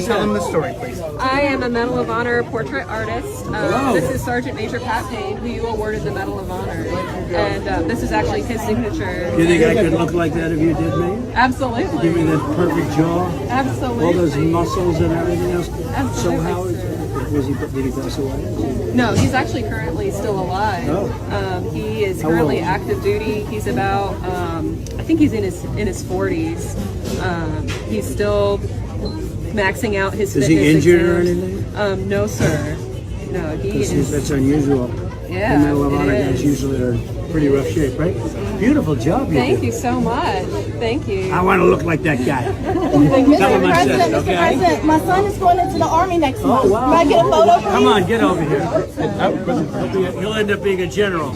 Tell them the story, please. I am a Medal of Honor portrait artist. This is Sergeant Major Pat Payne, who you awarded the Medal of Honor. And this is actually his signature. Do you think I could look like that if you did me? Absolutely. Give me that perfect jaw? Absolutely. All those muscles and everything else? Absolutely. So how did he pass away? No, he's actually currently still alive. Oh. He is currently active duty. He's about, I think he's in his 40s. He's still maxing out his fitness. Is he injured exams. or anything? No, sir. No, he is. That's unusual. Yeah, the Medal of Honor guys usually are in pretty rough shape, right? Beautiful job, Thank you so much. Thank you. I want to look like that guy. Mr. President, my son is going into the Army next month. Oh, wow. Can I get a photo, please? Come on, get over here. You'll end up being a general. I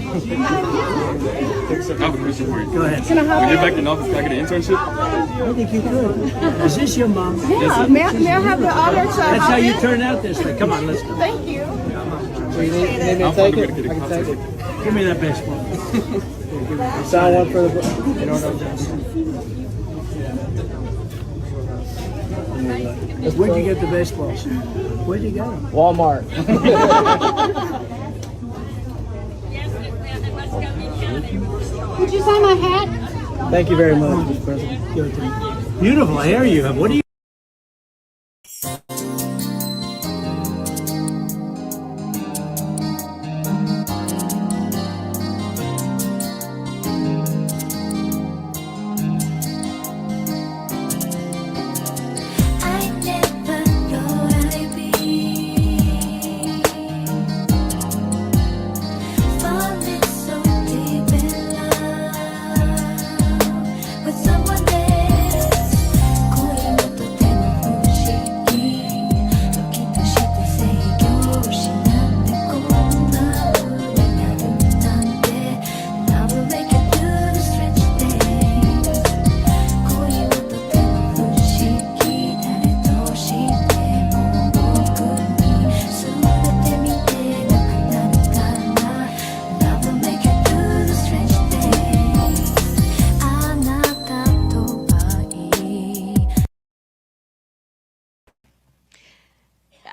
have a question for you. Go ahead. Can I have When you get back in office, can I get an internship? I think you could. Is this your mom? Yeah, may I have the honor to That's how you turn out this way. Come on, let's go. Thank you. I'm take going it. to get a copy. Give me that baseball. Sign one for the. Where'd you get the baseballs? Where'd you get them? Walmart. Would you sign my hat? Thank you very much, Mr. President. Give it to me. Beautiful hair you have. What do you?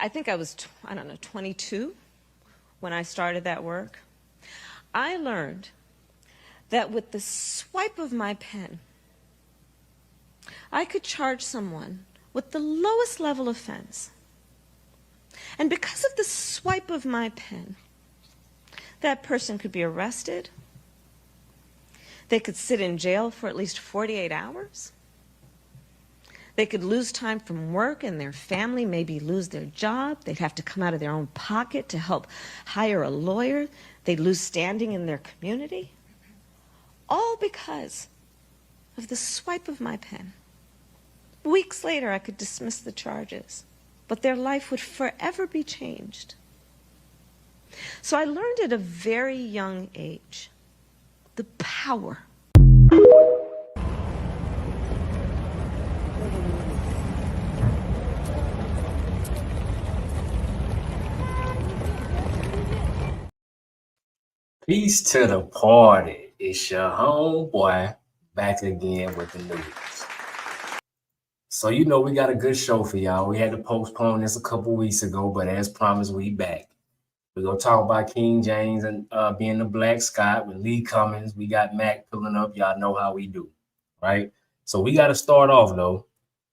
I think I was, 22 when I started that work. I learned that with the swipe of my pen, I could charge someone with the lowest level offense. And because of the swipe of my pen, that person could be arrested. They could sit in jail for at least 48 hours. They could lose time from work and their family maybe lose their job. They'd have to come out of their own pocket to help hire a lawyer. They'd lose standing in their community. All because of the swipe of my pen. Weeks later, I could dismiss the charges, but their life would forever be changed. So I learned at a very young age the power Peace to the party. It's your homeboy back again with the news. So you know we got a good show for y'all. We had to postpone this a couple weeks ago, but as promised, we back. We're gonna talk about King James and being the Black Scott with Lee Cummings. We got Mac pulling up. Y'all know how we do, right? So we gotta start off though.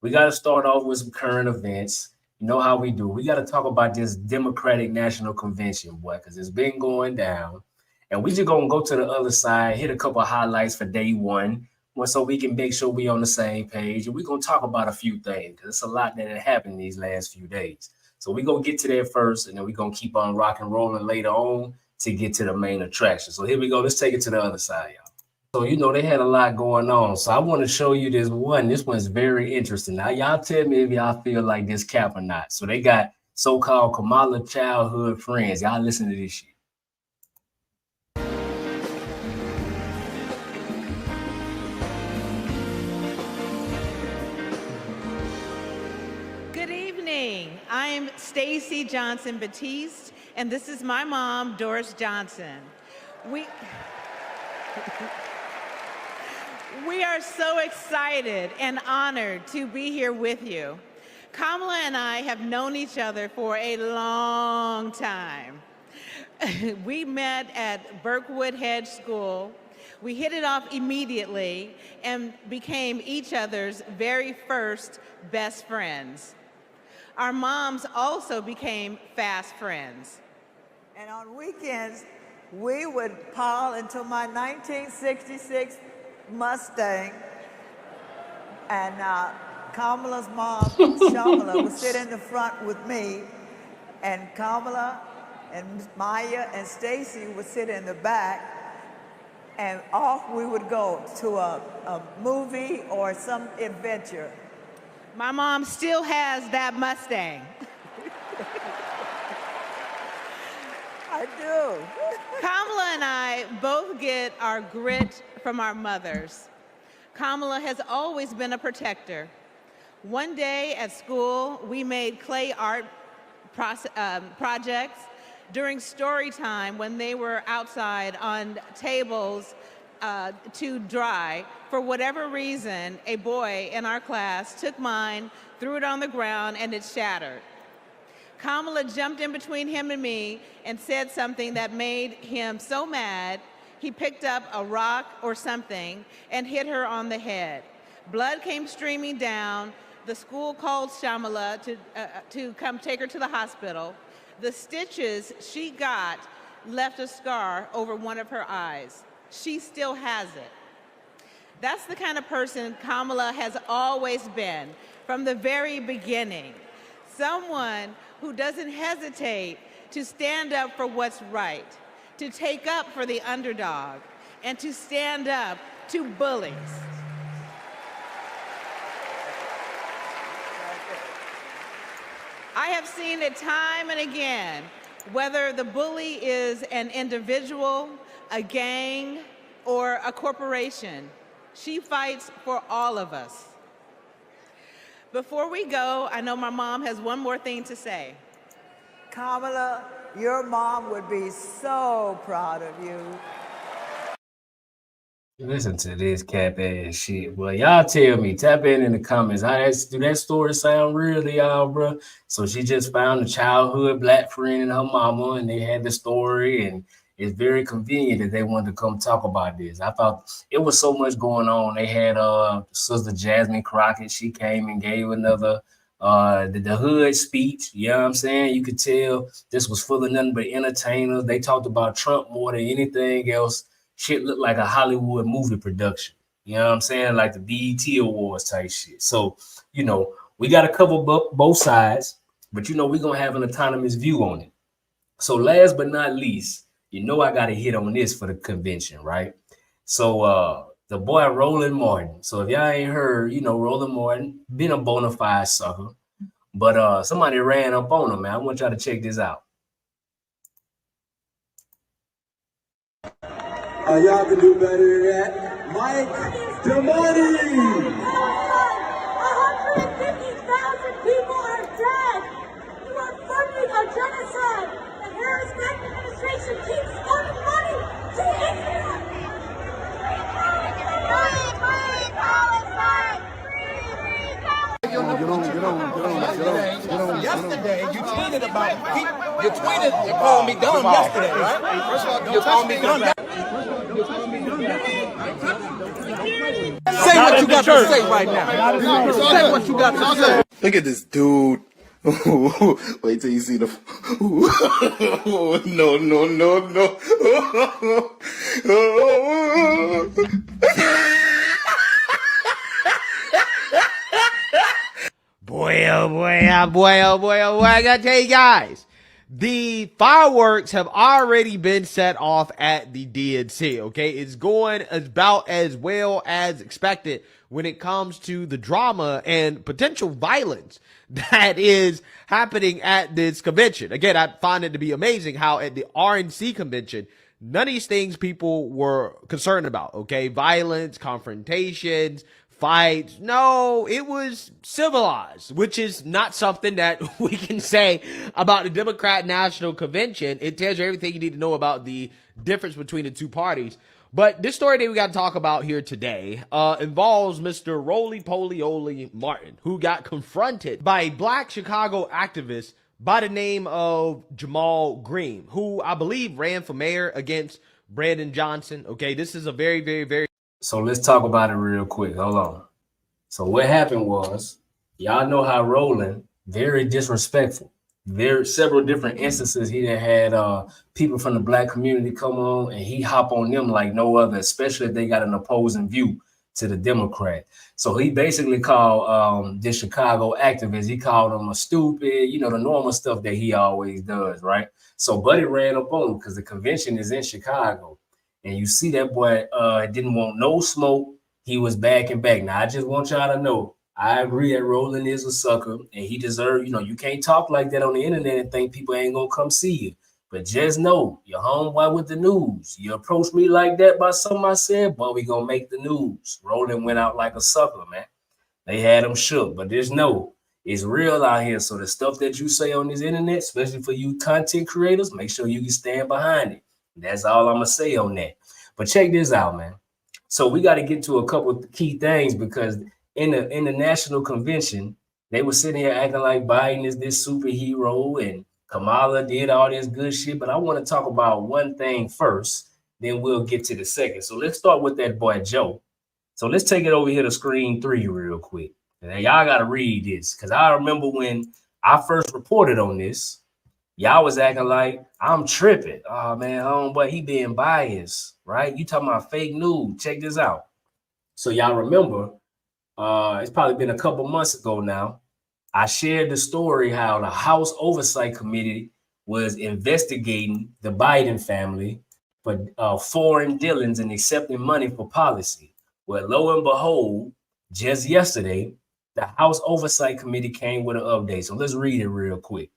We gotta start off with some current events. You know how we do. We gotta talk about this Democratic National Convention, boy, because it's been going down. And we just gonna go to the other side, hit a couple of highlights for day one so we can make sure we on the same page. And we're gonna talk about a few things because it's a lot that had happened these last few days. So we're gonna get to that first, and then we're gonna keep on rock and rolling later on to get to the main attraction. So here we go. Let's take it to the other side, y'all. So you know they had a lot going on. So I want to show you this one. This one's very interesting. Now y'all tell me if y'all feel like this cap or not. So they got so-called Kamala childhood friends. Y'all listen to this shit. I'm Stacy Johnson Batiste, and this is my mom, Doris Johnson. We are so excited and honored to be here with you. Kamala and I have known each other for a long time. We met at Berkwood Hedge School. We hit it off immediately and became each other's very first best friends. Our moms also became fast friends. And on weekends, we would pile into my 1966 Mustang, and Kamala's mom, Shamala, would sit in the front with me, and Kamala and Maya and Stacy would sit in the back, and off we would go to a movie or some adventure. My mom still has that Mustang. I do. Kamala and I both get our grit from our mothers. Kamala has always been a protector. One day at school, we made clay art projects during story time when they were outside on tables to dry. For whatever reason, a boy in our class took mine, threw it on the ground, and it shattered. Kamala jumped in between him and me and said something that made him so mad, he picked up a rock or something and hit her on the head. Blood came streaming down. The school called Shamala to come take her to the hospital. The stitches she got left a scar over one of her eyes. She still has it. That's the kind of person Kamala has always been from the very beginning. Someone who doesn't hesitate to stand up for what's right, to take up for the underdog, and to stand up to bullies. I have seen it time and again, whether the bully is an individual, a gang, or a corporation. She fights for all of us. Before we go, I know my mom has one more thing to say. Kamala, your mom would be so proud of you. Listen to this cap ass shit. Well, y'all tell me, tap in the comments. Do that story sound real to y'all, bro? So she just found a childhood black friend and her mama, and they had the story, and it's very convenient that they wanted to come talk about this. I thought it was so much going on. They had Sister Jasmine Crockett. She came and gave another the hood speech. You know what I'm saying? You could tell this was full of nothing but entertainers. They talked about Trump more than anything else. Shit looked like a Hollywood movie production. You know what I'm saying? Like the BET Awards type shit. So, you know, we got to cover both sides, but, you know, we're going to have an autonomous view on it. So last but not least, you know, I got to hit on this for the convention, right? So the boy Roland Martin. So if y'all ain't heard, you know, Roland Martin, been a bona fide sucker, but somebody ran up on him, man. I want y'all to check this out. Y'all can do better than that. Mike Damani! 150,000 people are dead. You are funding a genocide. The Harris administration keeps spending money to Israel. Yesterday, you tweeted about me. You tweeted, you called me dumb yesterday, right? You called me dumb. Say what you got to say right now. Say what you got to say. Look at this dude. Wait till you see the. No. Boy, oh boy, I gotta tell you guys, the fireworks have already been set off at the DNC, okay? It's going about as well as expected when it comes to the drama and potential violence that is happening at this convention. Again, I find it to be amazing how at the RNC convention, none of these things people were concerned about, okay? Violence, confrontations, fights. No, it was civilized, which is not something that we can say about the Democrat National Convention. It tells you everything you need to know about the difference between the two parties. But this story that we got to talk about here today involves Mr. Roland Martin, who got confronted by a black Chicago activist by the name of Jamal Green, who I believe ran for mayor against Brandon Johnson. Okay, this is a very, very, very... So let's talk about it real quick. Hold on. So what happened was, y'all know how Roland, very disrespectful. Several different instances he done had people from the black community come on and he hop on them like no other, especially if they got an opposing view to the Democrat. So he basically called this Chicago activist, he called him a stupid, you know, the normal stuff that he always does, right? So Buddy ran up on him because the convention is in Chicago. And you see that boy didn't want no smoke. He was backing back. Now, I just want y'all to know, I agree that Roland is a sucker and he deserves, you know, you can't talk like that on the internet and think people ain't gonna come see you. But just know, you're homeboy with the news. You approach me like that by something I said, boy, we gonna make the news. Roland went out like a sucker, man. They had him shook, but just know, it's real out here. So the stuff that you say on this internet, especially for you content creators, make sure you can stand behind it. That's all I'm gonna say on that. But check this out, man. So we got to get to a couple of key things because in the national convention, they were sitting here acting like Biden is this superhero and Kamala did all this good shit. But I want to talk about one thing first, then we'll get to the second. So let's start with that boy, Joe. So let's take it over here to screen 3 real quick. And y'all got to read this because I remember when I first reported on this, y'all was acting like I'm tripping. Oh, man, homeboy, he being biased, right? You talking about fake news. Check this out. So y'all remember, it's probably been a couple months ago now, I shared the story how the House Oversight Committee was investigating the Biden family for foreign dealings and accepting money for policy. Well, lo and behold, just yesterday, the House Oversight Committee came with an update. So let's read it real quick.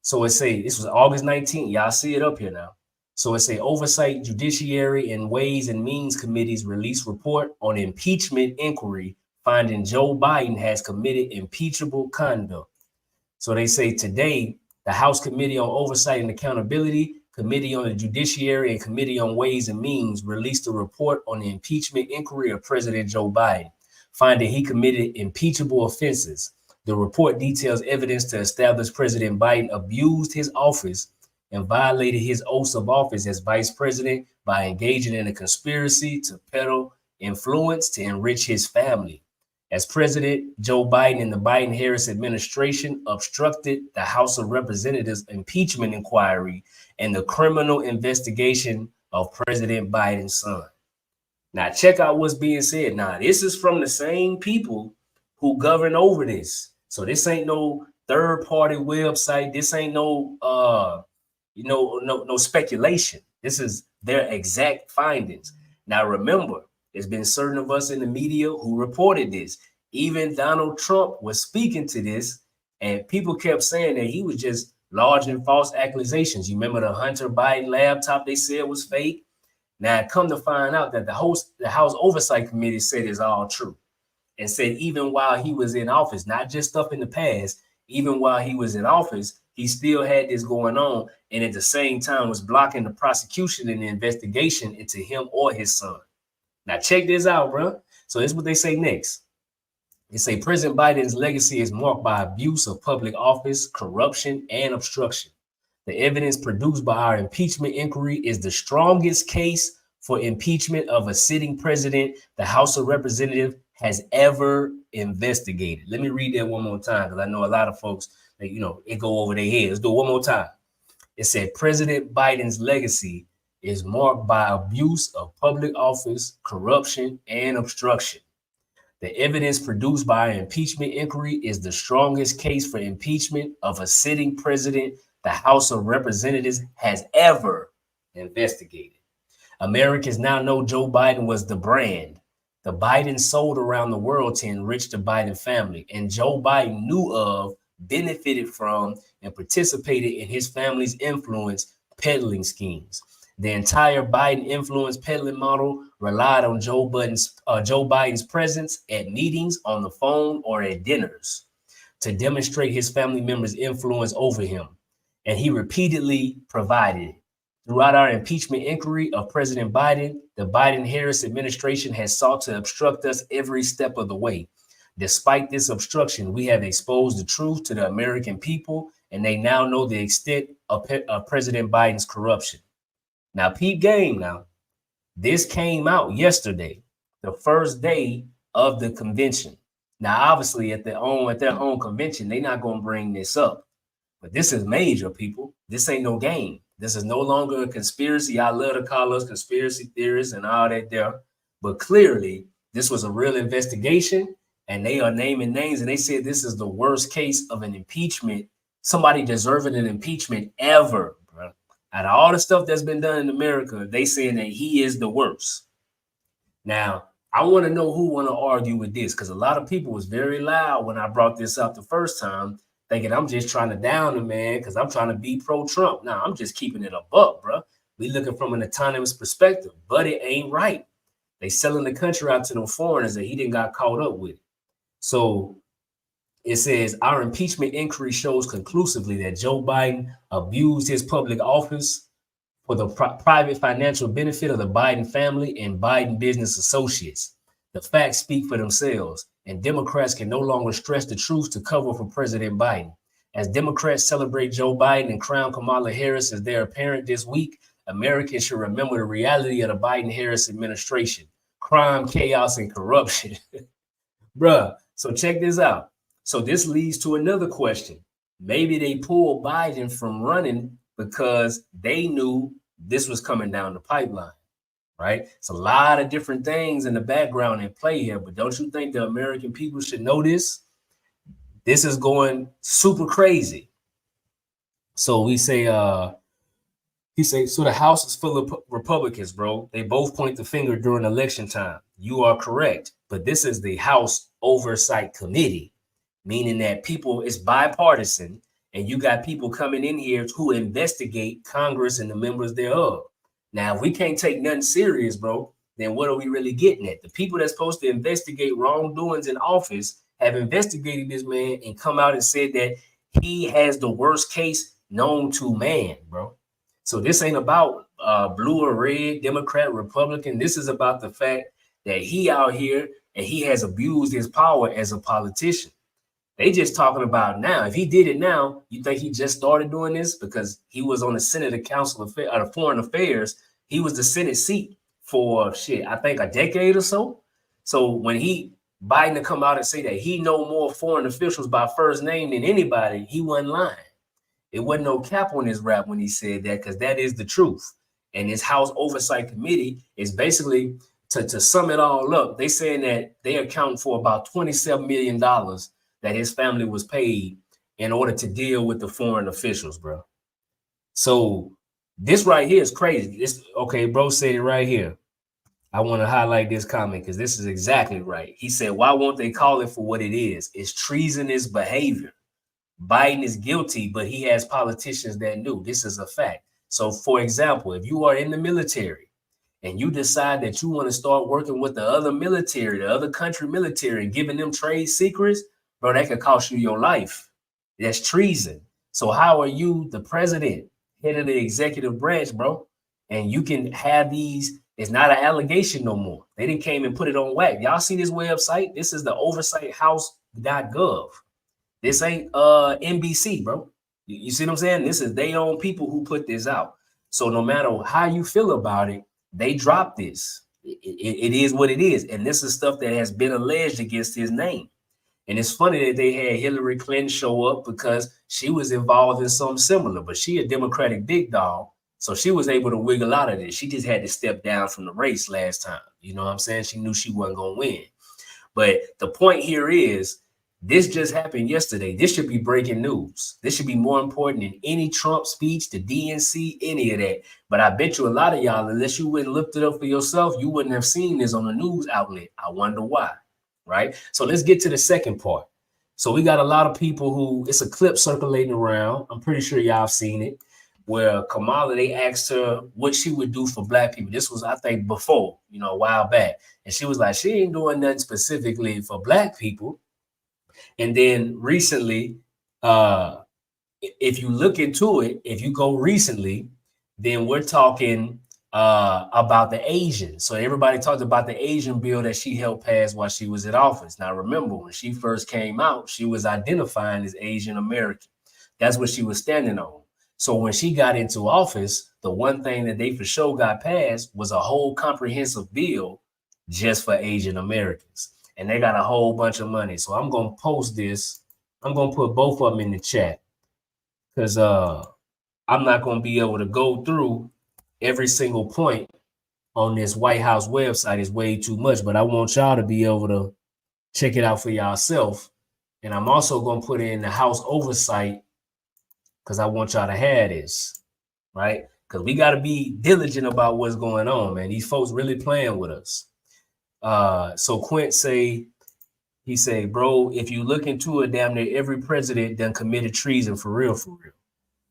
So it say, this was August 19th. Y'all see it up here now. So it say Oversight, Judiciary, and Ways and Means Committees release report on impeachment inquiry finding Joe Biden has committed impeachable conduct. So they say today, the House Committee on Oversight and Accountability, Committee on the Judiciary, and Committee on Ways and Means released a report on the impeachment inquiry of President Joe Biden, finding he committed impeachable offenses. The report details evidence to establish President Biden abused his office and violated his oath of office as vice president by engaging in a conspiracy to peddle influence to enrich his family. As president, Joe Biden and the Biden-Harris administration obstructed the House of Representatives impeachment inquiry and the criminal investigation of President Biden's son. Now, check out what's being said. Now, this is from the same people who govern over this. So this ain't no third-party website. This ain't no, no speculation. This is their exact findings. Now, remember, there's been certain of us in the media who reported this. Even Donald Trump was speaking to this, and people kept saying that he was just lodging false accusations. You remember the Hunter Biden laptop they said was fake? Now, come to find out that the House Oversight Committee said it's all true and said even while he was in office, not just stuff in the past, even while he was in office, he still had this going on and at the same time was blocking the prosecution and the investigation into him or his son. Now, check this out, bro. So this is what they say next. They say President Biden's legacy is marked by abuse of public office, corruption, and obstruction. The evidence produced by our impeachment inquiry is the strongest case for impeachment of a sitting president the House of Representatives has ever investigated. Let me read that one more time because I know a lot of folks, it go over their heads. Let's do it one more time. It said President Biden's legacy is marked by abuse of public office, corruption, and obstruction. The evidence produced by our impeachment inquiry is the strongest case for impeachment of a sitting president the House of Representatives has ever investigated. Americans now know Joe Biden was the brand the Biden sold around the world to enrich the Biden family, and Joe Biden knew of, benefited from, and participated in his family's influence peddling schemes. The entire Biden influence peddling model relied on Joe Biden's presence at meetings, on the phone, or at dinners to demonstrate his family members' influence over him. And he repeatedly provided it Throughout our impeachment inquiry of President Biden, the Biden-Harris administration has sought to obstruct us every step of the way. Despite this obstruction, we have exposed the truth to the American people, and they now know the extent of President Biden's corruption. Now, peep game now. This came out yesterday, the first day of the convention. Now, obviously, at their own convention, they're not going to bring this up. But this is major, people. This ain't no game. This is no longer a conspiracy. I love to call us conspiracy theorists and all that there. But clearly, this was a real investigation, and they are naming names, and they said this is the worst case of an impeachment, somebody deserving an impeachment ever, bro. Out of all the stuff that's been done in America, they saying that he is the worst. Now, I want to know who want to argue with this, because a lot of people was very loud when I brought this up the first time, thinking I'm just trying to down the man because I'm trying to be pro-Trump. Now, I'm just keeping it a buck, bro. We looking from an autonomous perspective, but it ain't right. They selling the country out to them foreigners that he didn't got caught up with. So it says, our impeachment inquiry shows conclusively that Joe Biden abused his public office for the private financial benefit of the Biden family and Biden business associates. The facts speak for themselves, and Democrats can no longer stretch the truth to cover for President Biden. As Democrats celebrate Joe Biden and crown Kamala Harris as their parent this week, Americans should remember the reality of the Biden-Harris administration: crime, chaos, and corruption. Bruh, so check this out. So this leads to another question. Maybe they pulled Biden from running because they knew this was coming down the pipeline, right? It's a lot of different things in the background in play here, but don't you think the American people should know this? This is going super crazy. So we say, so the House is full of Republicans, bro. They both point the finger during election time. You are correct, but this is the House Oversight Committee, meaning that people, it's bipartisan, and you got people coming in here who investigate Congress and the members thereof. Now, if we can't take nothing serious, bro, then what are we really getting at? The people that's supposed to investigate wrongdoings in office have investigated this man and come out and said that he has the worst case known to man, bro. So this ain't about blue or red, Democrat, Republican. This is about the fact that he out here and he has abused his power as a politician. They just talking about now. If he did it now, you think he just started doing this because he was on the Senate Council of Foreign Affairs. He was the Senate seat for I think a decade or so. So when Biden to come out and say that he know more foreign officials by first name than anybody, he wasn't lying. It wasn't no cap on his rap when he said that, because that is the truth. And his House Oversight Committee is basically, to sum it all up, they saying that they account for about $27 million that his family was paid in order to deal with the foreign officials, bro. So this right here is crazy. Okay, bro said it right here. I want to highlight this comment because this is exactly right. He said, why won't they call it for what it is? It's treasonous behavior. Biden is guilty, but he has politicians that knew. This is a fact. So, for example, if you are in the military and you decide that you want to start working with the other military, the other country military, and giving them trade secrets, bro, that could cost you your life. That's treason. So how are you, the president, head of the executive branch, bro? And you can have these, it's not an allegation no more. They didn't came and put it on WAC. Y'all see this website? This is the oversighthouse.gov. This ain't NBC, bro. You see what I'm saying? This is their own people who put this out. So no matter how you feel about it, they dropped this. It is what it is. And this is stuff that has been alleged against his name. And it's funny that they had Hillary Clinton show up because she was involved in something similar, but she a Democratic big dog. So she was able to wiggle out of this. She just had to step down from the race last time. You know what I'm saying? She knew she wasn't going to win. But the point here is, this just happened yesterday. This should be breaking news. This should be more important than any Trump speech, the DNC, any of that. But I bet you a lot of y'all, unless you wouldn't looked it up for yourself, you wouldn't have seen this on a news outlet. I wonder why, right? So let's get to the second part. So we got a lot of people who, it's a clip circulating around. I'm pretty sure y'all have seen it, where Kamala, they asked her what she would do for black people. This was, I think, before, a while back. And she was like, she ain't doing nothing specifically for black people. And then recently, if you look into it, if you go recently, then we're talking about the Asian. So everybody talked about the Asian bill that she helped pass while she was in office. Now, remember, when she first came out, she was identifying as Asian American. That's what she was standing on. So when she got into office, the one thing that they for sure got passed was a whole comprehensive bill just for Asian Americans. And they got a whole bunch of money. So I'm going to post this. I'm going to put both of them in the chat because I'm not going to be able to go through every single point on this White House website. Is way too much, but I want y'all to be able to check it out for yourself. And I'm also going to put it in the House oversight because I want y'all to have this, right? Because we got to be diligent about what's going on, man. These folks really playing with us. So Quint he say, bro, if you look into it, damn near every president done committed treason for real, for real.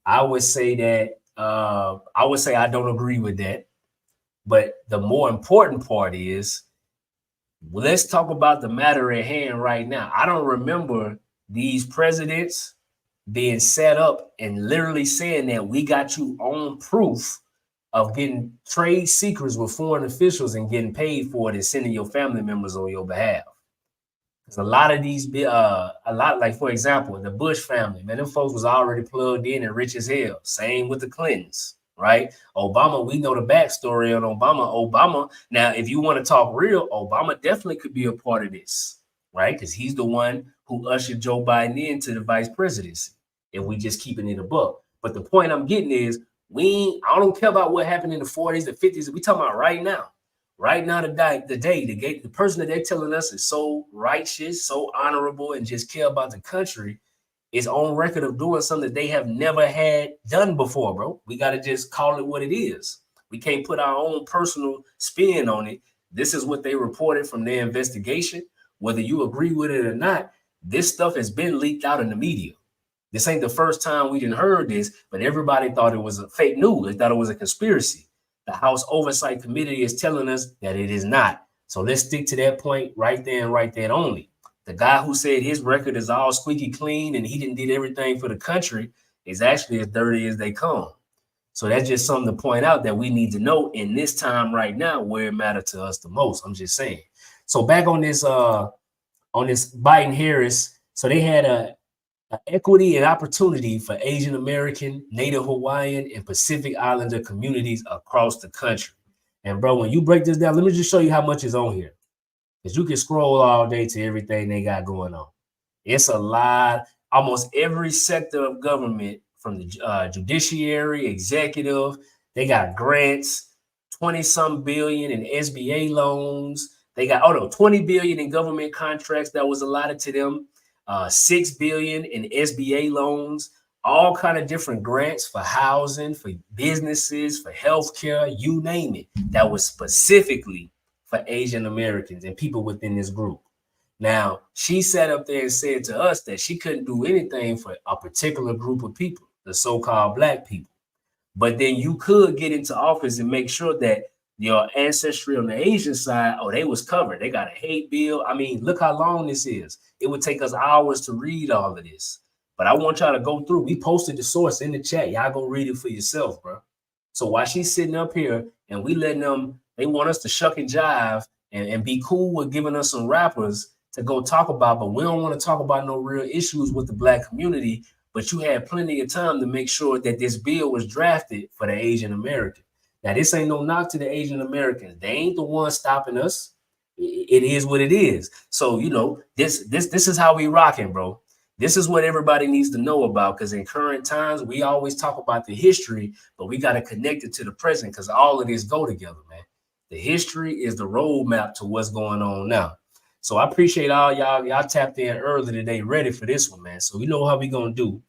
I would say that, I don't agree with that. But the more important part is, let's talk about the matter at hand right now. I don't remember these presidents being set up and literally saying that we got you on proof of getting trade secrets with foreign officials and getting paid for it and sending your family members on your behalf. Because a lot of these, like, for example, the Bush family, man, them folks was already plugged in and rich as hell. Same with the Clintons, right? Obama, we know the backstory on Obama. Now, if you want to talk real, Obama definitely could be a part of this, right? Because he's the one who ushered Joe Biden into the vice presidency. If we just keeping it a buck. But the point I'm getting is, I don't care about what happened in the 40s, the 50s. We talking about right now. Right now, the person that they're telling us is so righteous, so honorable, and just care about the country is on record of doing something that they have never had done before, bro. We got to just call it what it is. We can't put our own personal spin on it. This is what they reported from their investigation. Whether you agree with it or not, this stuff has been leaked out in the media. This ain't the first time we didn't heard this, but everybody thought it was a fake news. They thought it was a conspiracy. The House Oversight Committee is telling us that it is not. So let's stick to that point right there and right there only. The guy who said his record is all squeaky clean and he didn't did everything for the country is actually as dirty as they come. So that's just something to point out that we need to know in this time right now where it matters to us the most. I'm just saying. So back on this Biden Harris. So they had a equity and opportunity for Asian American, Native Hawaiian, and Pacific Islander communities across the country. And bro, when you break this down, let me just show you how much is on here. Because you can scroll all day to everything they got going on. It's a lot. Almost every sector of government, from the judiciary, executive, they got grants, 20-some billion in SBA loans. They got 20 billion in government contracts that was allotted to them. 6 billion in SBA loans, all kind of different grants for housing, for businesses, for healthcare, you name it. That was specifically for Asian Americans and people within this group. Now, she sat up there and said to us that she couldn't do anything for a particular group of people, the so-called Black people. But then you could get into office and make sure that your ancestry on the Asian side, they was covered. They got a hate bill. I mean, look how long this is. It would take us hours to read all of this. But I want y'all to go through. We posted the source in the chat. Y'all go read it for yourself, bro. So while she's sitting up here and we letting them, they want us to shuck and jive and be cool with giving us some rappers to go talk about, but we don't want to talk about no real issues with the Black community. But you had plenty of time to make sure that this bill was drafted for the Asian American. Now, this ain't no knock to the Asian Americans. They ain't the ones stopping us. It is what it is. So, you know, this is how we rocking, bro. This is what everybody needs to know about, because in current times, we always talk about the history, but we got to connect it to the present because all of this go together, man. The history is the roadmap to what's going on now. So I appreciate all y'all. Y'all tapped in early today, ready for this one, man. So we know how we going to do.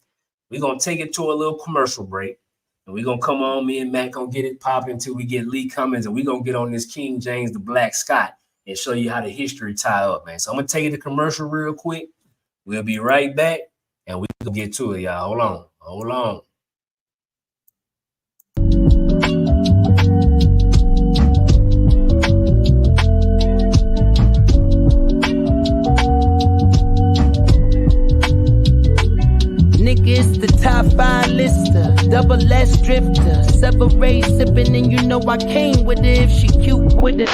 We're going to take it to a little commercial break. And we're going to come on, me and Matt going to get it popping until we get Lee Cummings, and we're going to get on this King James, the Black Scott, and show you how the history tie up, man. So I'm going to take it to commercial real quick. We'll be right back, and we're going to get to it, y'all. Hold on. Hold on. Nigga, it's the top 5 lister. but let's drift her. Separate, sipping, and you know I came with it if she cute with it.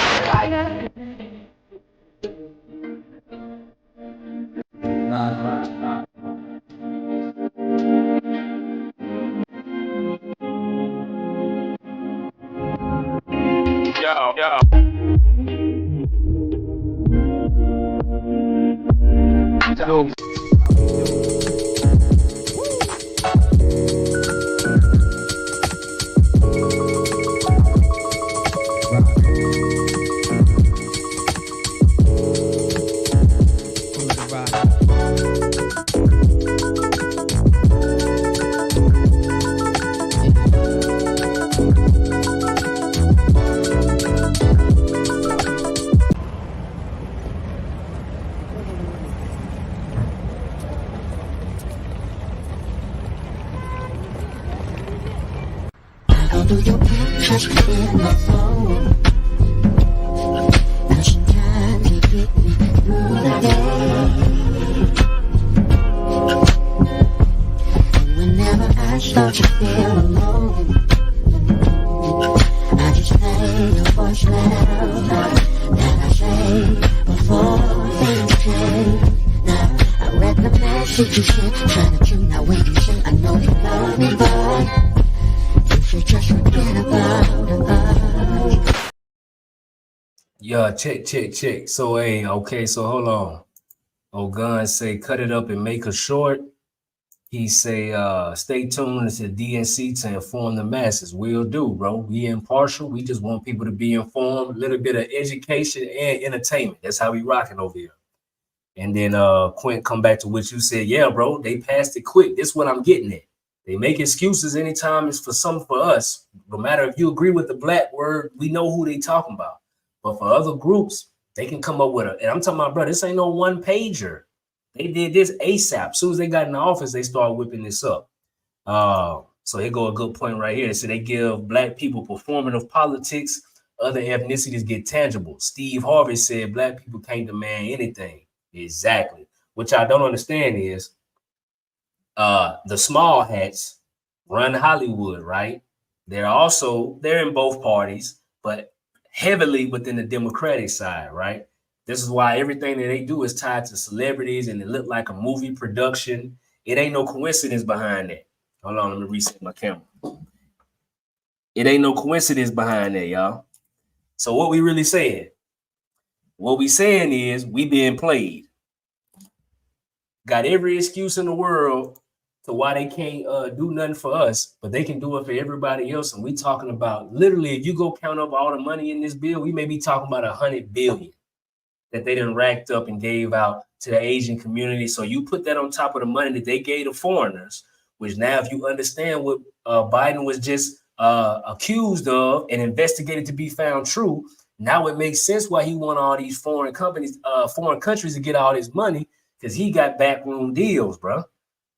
Yeah, check. So, hey, okay, so hold on. Ogun say, cut it up and make a short. He say, stay tuned to DNC to inform the masses. We'll do, bro. We impartial. We just want people to be informed. A little bit of education and entertainment. That's how we rocking over here. And then Quint, come back to what you said. Yeah, bro, they passed it quick. This is what I'm getting at. They make excuses anytime it's for something for us. No matter if you agree with the black word, we know who they talking about. But for other groups, they can come up with and I'm talking about, bro, this ain't no one pager. They did this ASAP. As soon as they got in the office, they started whipping this up. So here go a good point right here. So they give black people performative politics. Other ethnicities get tangible. Steve Harvey said black people can't demand anything. Exactly. Which I don't understand is the small hats run Hollywood, right? They're in both parties, but heavily within the Democratic side, right? This is why everything that they do is tied to celebrities and it look like a movie production. It ain't no coincidence behind that. Hold on, let me reset my camera. It ain't no coincidence behind that, y'all. So what we really saying? What we saying is we being played. Got every excuse in the world to why they can't do nothing for us, but they can do it for everybody else. And we talking about literally, if you go count up all the money in this bill, we may be talking about 100 billion that they done racked up and gave out to the Asian community. So you put that on top of the money that they gave to foreigners, which now if you understand what Biden was just accused of and investigated to be found true, now it makes sense why he want all these foreign companies, foreign countries to get all this money, because he got backroom deals, bro.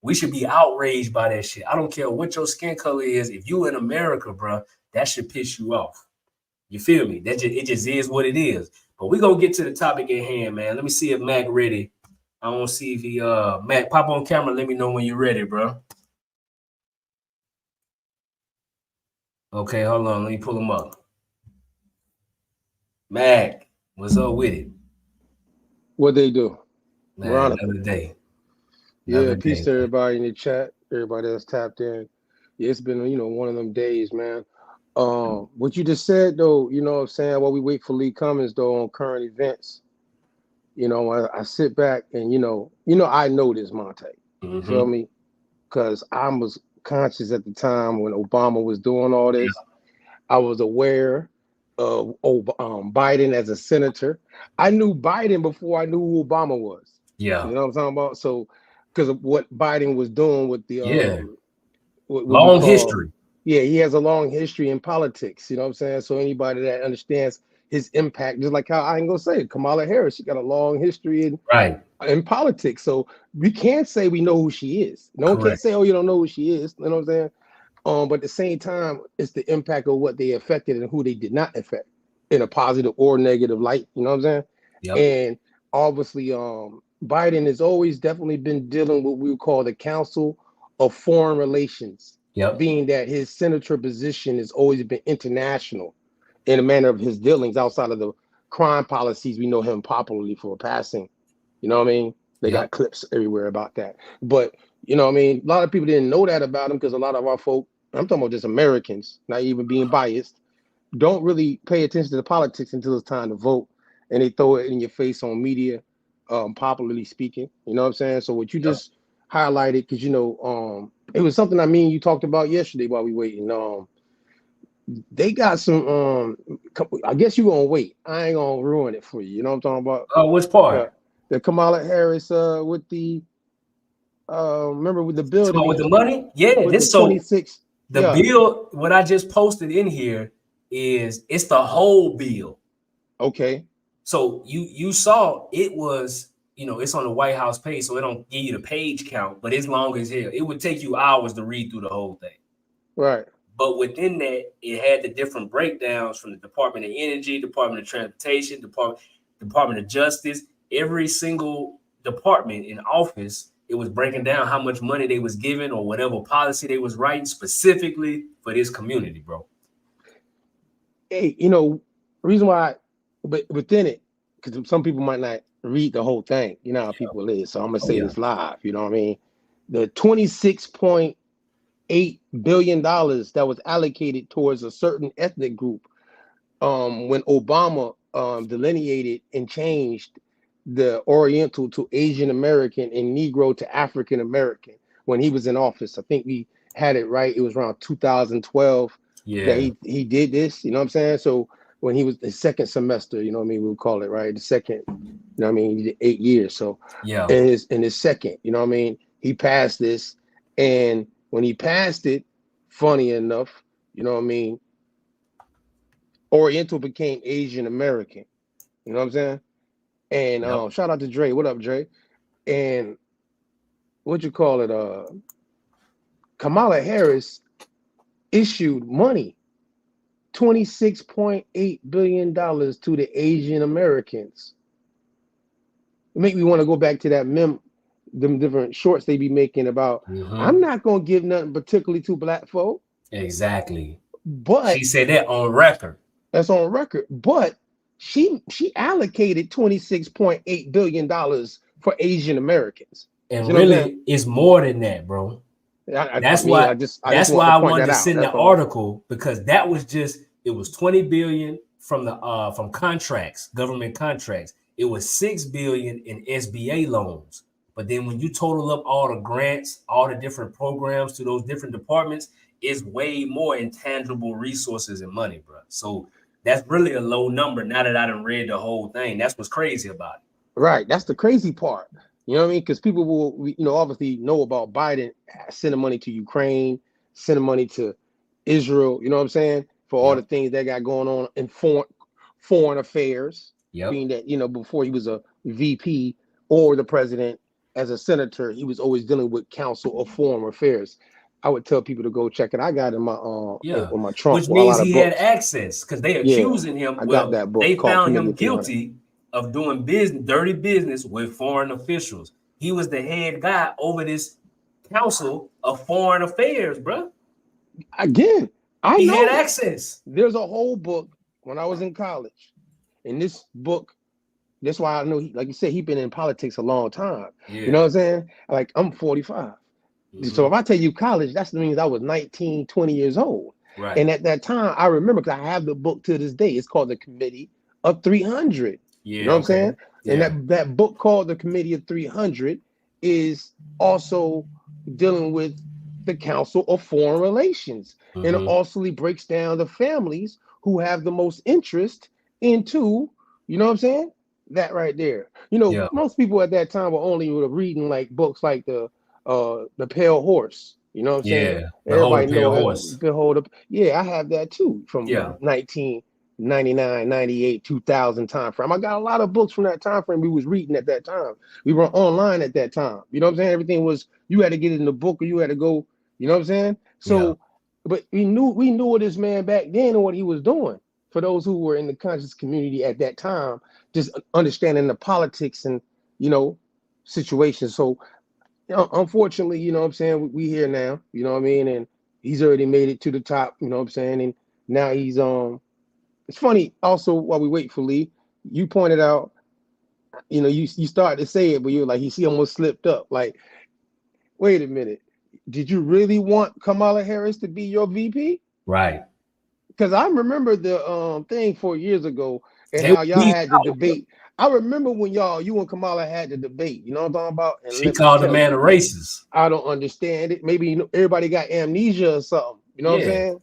We should be outraged by that shit. I don't care what your skin color is. If you in America, bro, that should piss you off. You feel me? It just is what it is. But we're going to get to the topic at hand, man. Let me see if Mac ready. I want to see if he, Mac, pop on camera. Let me know when you're ready, bro. Okay, hold on. Let me pull him up. Mac, what's up with it? What they do? Man, another day. Yeah, peace to everybody in the chat, everybody that's tapped in. Yeah, it's been, one of them days, man. What you just said, though, you know what I'm saying, while we wait for Lee Cummings, though, on current events, I sit back and, I know this, Monte. You feel me? Because I was conscious at the time when Obama was doing all this. Yeah. I was aware of Biden as a senator. I knew Biden before I knew who Obama was. Yeah. You know what I'm talking about? So, because of what Biden was doing with the long history. Yeah, he has a long history in politics. You know what I'm saying? So anybody that understands his impact, just like how I ain't gonna say it, Kamala Harris, she got a long history in politics. So we can't say we know who she is. No one can say, oh, you don't know who she is. You know what I'm saying? But at the same time, it's the impact of what they affected and who they did not affect in a positive or negative light. You know what I'm saying? Yep. And obviously, Biden has always definitely been dealing with what we would call the Council of Foreign Relations. Yep. being that his senator position has always been international in a manner of his dealings outside of the crime policies we know him popularly for passing. You know what I mean? They got clips everywhere about that. But, you know what I mean? A lot of people didn't know that about him because a lot of our folk, I'm talking about just Americans, not even being biased, don't really pay attention to the politics until it's time to vote. And they throw it in your face on media, popularly speaking. You know what I'm saying? So what you just highlighted, because, you know, it was something you talked about yesterday while we waiting. They got some, I guess you're going to wait. I ain't going to ruin it for you. You know what I'm talking about? Oh, which part? The Kamala Harris with the, remember with the bill that with the money? Yeah, with this the 26. The bill, what I just posted in here is it's the whole bill. Okay. So you saw it was, you know, it's on the White House page, so it don't give you the page count, but it's long as hell. It would take you hours to read through the whole thing. Right. But within that, it had the different breakdowns from the Department of Energy, Department of Transportation, Department of Justice. Every single department in office, it was breaking down how much money they was giving or whatever policy they was writing specifically for this community, bro. Hey, you know, reason why, but within it, because some people might not read the whole thing. You know how people is. So I'm gonna say this live. You know what I mean? The $26.8 billion that was allocated towards a certain ethnic group, when Obama delineated and changed the Oriental to Asian American and Negro to African American when he was in office. I think we had it right. It was around 2012 that he did this. You know what I'm saying? So when he was the second semester, you know what I mean, we'll call it, right? The second, you know what I mean, he did 8 years. So in his second, you know what I mean, he passed this. And when he passed it, funny enough, you know what I mean, Oriental became Asian American. You know what I'm saying? And shout out to Dre. What up, Dre? And what you call it? Kamala Harris issued money, $26.8 billion to the Asian Americans. It make me want to go back to that them different shorts they be making about, I'm not gonna give nothing particularly to black folk. Exactly. But she said that on record. That's on record. But she allocated $26.8 billion for Asian Americans. And really, it's more than that, bro. That's why I wanted to send the article, because that was just, it was 20 billion from the from contracts, government contracts. It was 6 billion in SBA loans. But then when you total up all the grants, all the different programs to those different departments, it's way more intangible resources and money, bro. So that's really a low number now that I done read the whole thing. That's what's crazy about it. Right. That's the crazy part. You know what I mean? Because people will, you know, obviously know about Biden sending money to Ukraine, sending money to Israel, you know what I'm saying? For all the things that got going on in foreign affairs. Being that, you know, before he was a VP or the president, as a senator, he was always dealing with Council of Foreign Affairs. I would tell people to go check it. I got it in my on my trunk. Which means he had access, because they accusing him. I got that book. They found him guilty of doing dirty business with foreign officials. He was the head guy over this Council of Foreign Affairs, bro. Again, he had access. There's a whole book when I was in college. In this book, that's why I know, like you said, he's been in politics a long time. You know what I'm saying? Like, I'm 45. So if I tell you college, that means I was 19, 20 years old. Right. And at that time, I remember, because I have the book to this day. It's called The Committee of 300. You know what I'm saying? And that book called The Committee of 300 is also dealing with the Council of Foreign Relations. And it also breaks down the families who have the most interest into, you know what I'm saying? That right there. You know, most people at that time were only reading like books like the Pale Horse. You know what I'm saying? Everybody knows Behold. Yeah, I have that too from 1999, 98, 2000 time frame. I got a lot of books from that time frame we was reading at that time. We were online at that time. You know what I'm saying? Everything was, you had to get it in the book or you had to go, you know what I'm saying? So, but we knew of this man back then and what he was doing. For those who were in the conscious community at that time, just understanding the politics and, you know, situations. So, you know, unfortunately, you know what I'm saying, we here now, you know what I mean? And He's already made it to the top, you know what I'm saying? And now he's it's funny also while we wait for Lee, you pointed out, you know, you started to say it, but you're like, he almost slipped up. Like, wait a minute. Did you really want Kamala Harris to be your VP? Right. Because I remember the thing 4 years ago and how y'all had the debate. I remember when you and Kamala had the debate. You know what I'm talking about? And she called the man a racist. I don't understand it. Maybe everybody got amnesia or something. You know what I'm saying?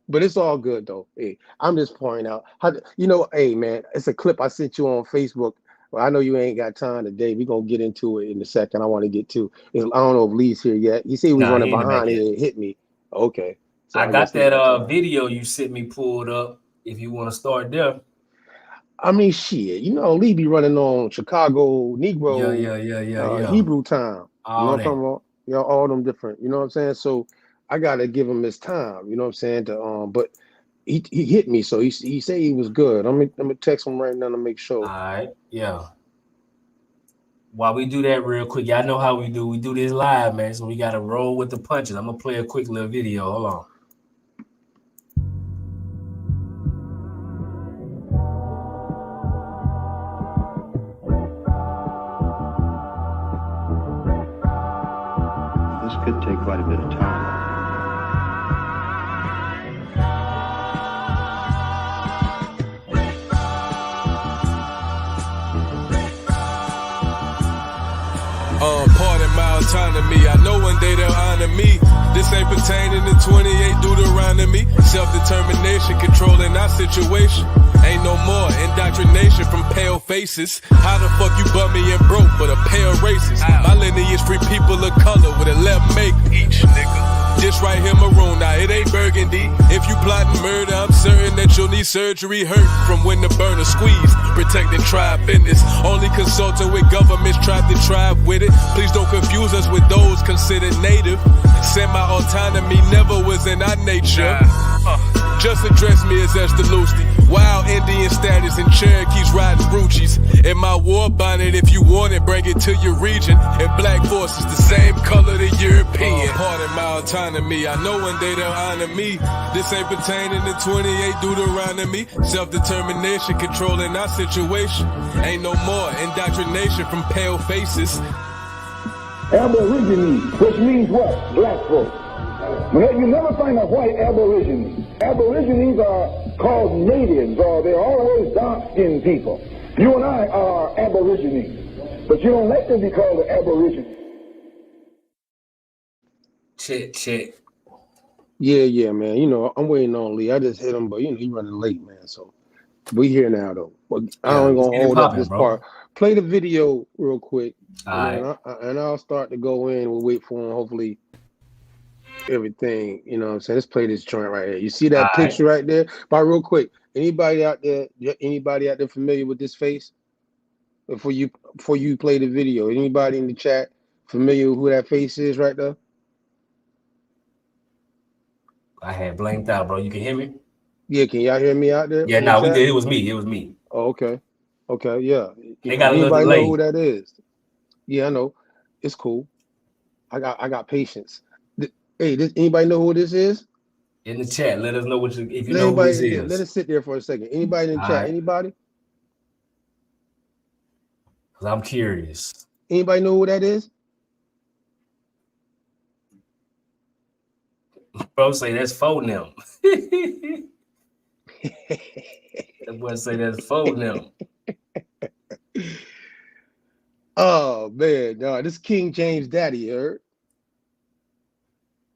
But it's all good though. Hey, I'm just pointing out how, you know. Hey man, it's a clip I sent you on Facebook. Well, I know you ain't got time today. We're gonna get into it in a second. I want to get to. I don't know if Lee's here yet. He said he was running behind. He hit me. Okay. So I got that video you sent me pulled up. If you want to start there. I mean, shit. You know, Lee be running on Chicago Negro, Hebrew time. You know what I'm talking about? You know, all them different. You know what I'm saying? So I gotta give him his time. You know what I'm saying? To but he hit me, so he said he was good. I'm gonna text him right now to make sure. All right, yeah. While we do that real quick, y'all know how we do. We do this live, man. So we gotta roll with the punches. I'm gonna play a quick little video. Hold on. This could take quite a bit of time. Pardon my autonomy. I know one day they'll honor me. This ain't pertaining to 28 Deuteronomy. Self-determination, controlling our situation. Ain't no more indoctrination from pale faces. How the fuck you bummy and broke but a pale racist? My lineage free people of color with a left make each nigga. This right here maroon, now it ain't burgundy. If you plotting murder, I'm certain that you'll need surgery. Hurt from when the burner squeeze. Protecting tribe business. Only consulting with governments, tribe to tribe with it. Please don't confuse us with those considered native. Semi-autonomy never was in our nature. Just address me as Estelusti. Wild Indian status and Cherokees riding Ruchis. In my war bonnet, if you want it, bring it to your region. And black forces the same color the European. Pardon my autonomy. I know one day they'll honor me. This ain't pertaining to 28 Deuteronomy. Self-determination, controlling our situation. Ain't no more indoctrination from pale faces. Aborigines, which means what? Black folks. You never find a white aborigine. Aborigines are called natives, or they're always dark-skinned people. You and I are aborigines, but you don't like to be called an aborigine. Check. Yeah, man. You know, I'm waiting on Lee. I just hit him, but you know, he running late, man. So we here now, though. But I ain't gonna hold up this part. Play the video real quick, and I'll start to go in. We'll wait for him. Hopefully, everything. You know what I'm saying? Let's play this joint right here. You see that picture right there? But real quick, anybody out there familiar with this face? Before you play the video, anybody in the chat familiar with who that face is right there? I had blanked out, bro. You can hear me? Yeah, can y'all hear me out there? Yeah, no, we did. It was me. Oh, okay, yeah. They got a little delay. Know who that is? Yeah, I know. It's cool. I got patience. Hey, anybody know who this is? In the chat, let us know if you know who this is. Let us sit there for a second. Anybody in the chat? Anybody? Cause I'm curious. Anybody know who that is? Bro, say that's for them. That boy say that's for them. Oh man, no, this King James Daddy, you heard?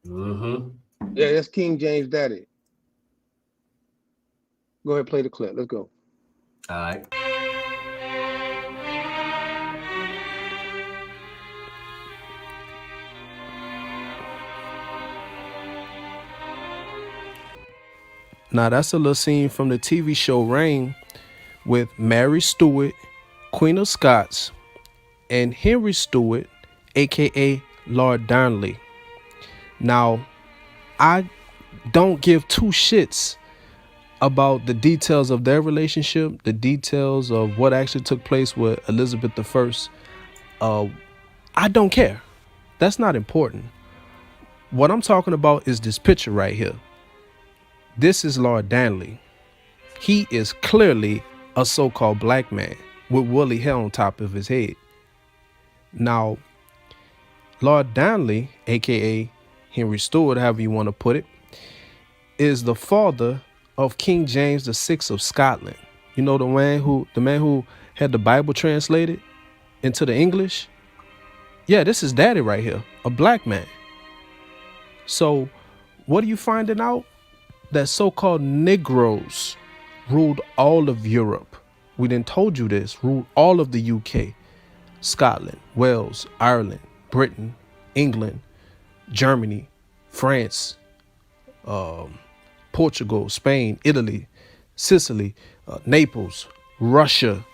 Mm-hmm. Yeah, that's King James Daddy. Go ahead, play the clip. Let's go. All right. Now that's a little scene from the TV show Reign with Mary Stuart, Queen of Scots, and Henry Stuart, aka Lord Darnley. Now, I don't give two shits about the details of their relationship, the details of what actually took place with Elizabeth I. I don't care. That's not important. What I'm talking about is this picture right here. This is Lord Danley. He is clearly a so-called black man with woolly hair on top of his head. Now, Lord Danley, aka Henry Stewart, however you want to put it, is the father of King James VI of Scotland. You know, the man who had the Bible translated into the English. Yeah, this is daddy right here, a black man. So what are you finding out? That so-called Negroes ruled all of Europe. We done told you this, ruled all of the UK, Scotland, Wales, Ireland, Britain, England, Germany, France, Portugal, Spain, Italy, Sicily, Naples, Russia.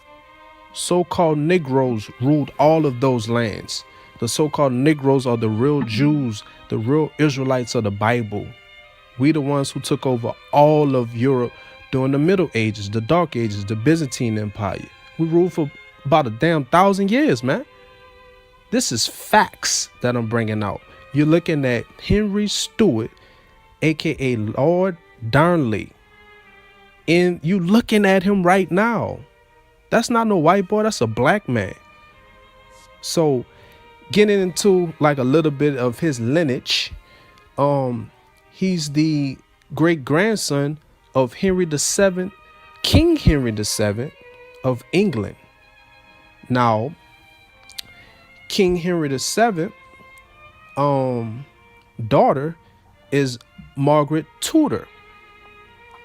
So-called Negroes ruled all of those lands. The so-called Negroes are the real Jews, the real Israelites of the Bible. We the ones who took over all of Europe during the Middle Ages, the Dark Ages, the Byzantine Empire. We ruled for about a damn 1,000 years, man. This is facts that I'm bringing out. You're looking at Henry Stewart, aka Lord Darnley, and you looking at him right now. That's not no white boy, that's a black man. So getting into like a little bit of his lineage, he's the great grandson of Henry VII, King Henry VII of England. Now, King Henry VII, daughter is Margaret Tudor.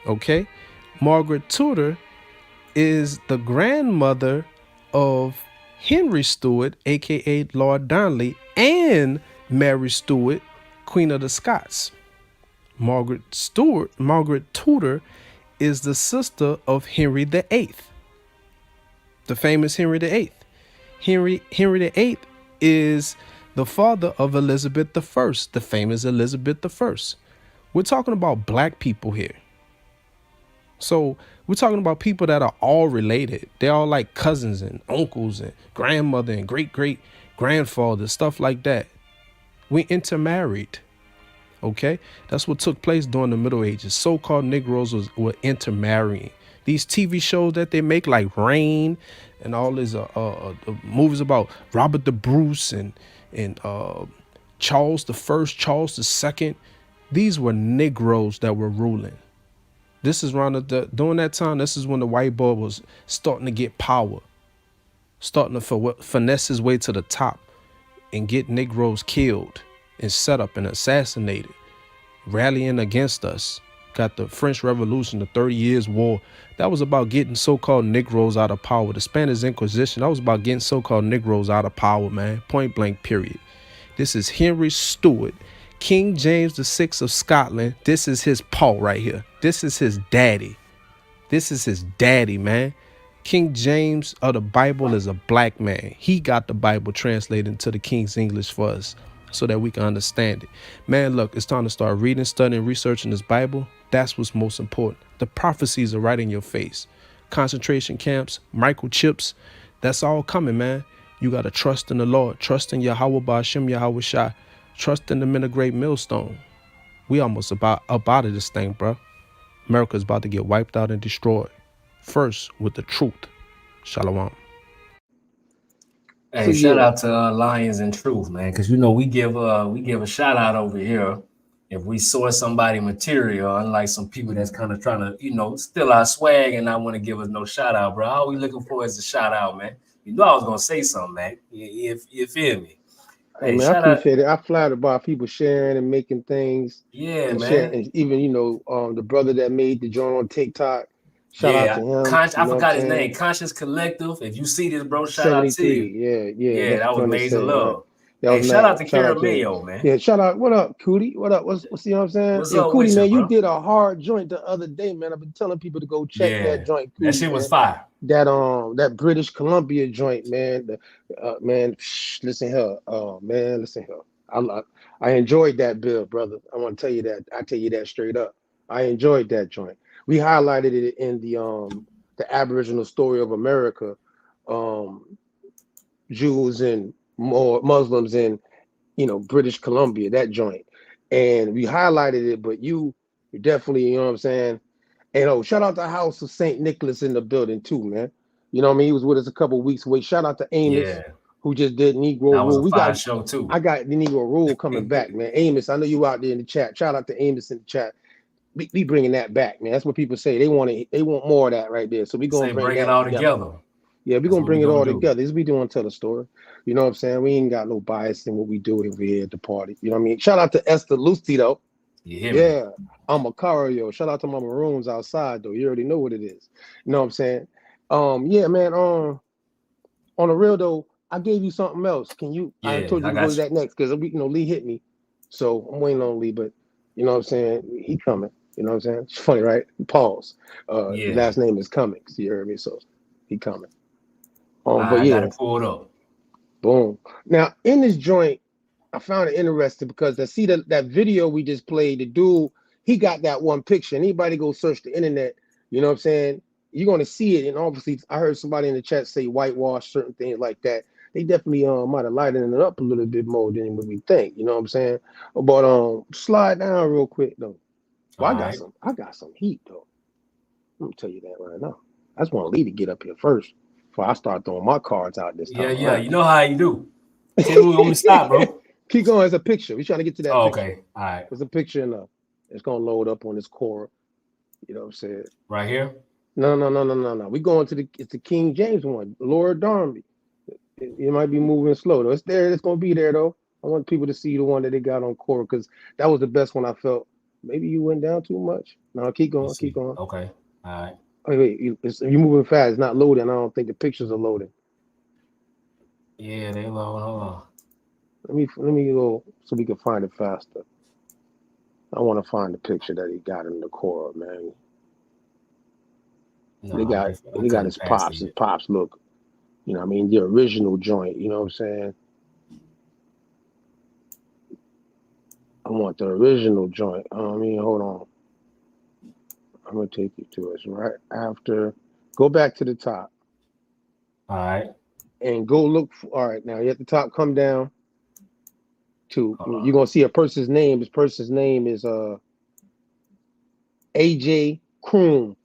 Okay, Margaret Tudor is the grandmother of Henry Stewart, aka Lord Darnley, and Mary Stuart, Queen of the Scots. Margaret Tudor is the sister of Henry VIII, the famous Henry VIII. Henry VIII is the father of Elizabeth I, the famous Elizabeth I. We're talking about black people here. So we're talking about people that are all related. They're all like cousins and uncles and grandmother and great grandfather, stuff like that. We intermarried. Okay, that's what took place during the Middle Ages. So-called Negroes were intermarrying. These TV shows that they make, like Rain, and all these movies about Robert the Bruce and Charles I, Charles II. These were Negroes that were ruling. This is around during that time. This is when the white boy was starting to get power, starting to finesse his way to the top and get Negroes killed and set up and assassinated, rallying against us. Got the French Revolution, the 30 Years' War. That was about getting so-called Negroes out of power. The Spanish Inquisition, that was about getting so-called Negroes out of power, man. Point blank, period. This is Henry Stewart, King James VI of Scotland. This is his paw right here. This is his daddy. This is his daddy, man. King James of the Bible is a black man. He got the Bible translated into the King's English for us so that we can understand it. Man, look, it's time to start reading, studying, researching this Bible. That's what's most important. The prophecies are right in your face. Concentration camps, microchips, that's all coming, man. You got to trust in the Lord. Trust in Yahweh Ba'ashem Yahweh Shai. Trust in the men of great millstone. We almost up out of this thing, bro. America's about to get wiped out and destroyed. First, with the truth. Shalom. Hey, shout out to Lions and Truth, man, because you know we give a shout out over here if we source somebody material, unlike some people that's kind of trying to steal our swag and not want to give us no shout out, bro. All we looking for is a shout out, man. You know I was gonna say something, man. If you feel me. Hey, man, I appreciate it. I flattered by people sharing and making things. Yeah, and man. And even the brother that made the joint on TikTok. Shout out to him. I forgot his name. Conscious Collective. If you see this, bro, shout out to you. Yeah. That was amazing love. Hey, shout out to Carameo, man. Yeah, shout out. What up, Cootie? What up? What's you know what I'm saying? What's up, Cootie, man, bro? you did a hard joint the other day, man. I've been telling people to go check that joint. Cootie, that shit was fire. That British Columbia joint, man. Listen here. Oh man, listen here. I enjoyed that bill, brother. I want to tell you that. I tell you that straight up. I enjoyed that joint. We highlighted it in the Aboriginal Story of America, Jews and more Muslims in British Columbia, that joint. and we highlighted it, but you definitely, you know what I'm saying? And shout out to House of St. Nicholas in the building too, man. You know what I mean? He was with us a couple weeks away. Shout out to Amos, Yeah, who just did Negro that was Rule. a fire show too. I got the Negro Rule coming back, man. Amos, I know you out there in the chat. Shout out to Amos in the chat. We bringing that back, man. That's what people say. They want more of that right there. So we gonna bring bring it that all together. together. Yeah, we're gonna bring it all together. This we doing tell the story. You know what I'm saying? We ain't got no bias in what we do over here at the party. You know what I mean? Shout out to Esther Lucy though. You hear me? Yeah, I'm a Cario. Shout out to my Maroons outside though. You already know what it is. You know what I'm saying? Yeah, man. On the real though, I gave you something else. Can you? Yeah, I told you to go to that next because Lee hit me, so I'm waiting on Lee. But you know what I'm saying? He coming. You know what I'm saying? It's funny, right? Pause. Last name is Cummings. You heard me? So he coming. But yeah, I gotta pull it up. Boom. Now in this joint, I found it interesting because I see that video we just played. The dude, he got that one picture. Anybody go search the internet, you know what I'm saying? You're going to see it. And obviously, I heard somebody in the chat say whitewash, certain things like that. They definitely might have lightened it up a little bit more than what we think. You know what I'm saying? But slide down real quick though. Well, I got some heat though. Let me tell you that right now. I just want Lee to get up here first before I start throwing my cards out this time. Yeah, you know how you do. Tell me when to stop, bro. Keep going. It's a picture. We're trying to get to that picture. Okay. All right. There's a picture enough. It's going to load up on this core. You know what I'm saying? Right here? No. We're going to it's the King James one. Lord Darby. It might be moving slow, though. It's there. It's going to be there, though. I want people to see the one that they got on core because that was the best one I felt. Maybe you went down too much. No, keep going. Keep going. Okay. All right. Wait. You're moving fast. It's not loading. I don't think the pictures are loading. Yeah, they load. Hold on. Let me go so we can find it faster. I want to find the picture that he got in the core, man. No, they got his pops. His pops look, you know what I mean, the original joint, you know what I'm saying? I want the original joint. Hold on. I'm gonna take you to it. So right after, go back to the top. All right. And go look all right, now you at the top, come down. You're gonna see a person's name. This person's name is AJ Kroom.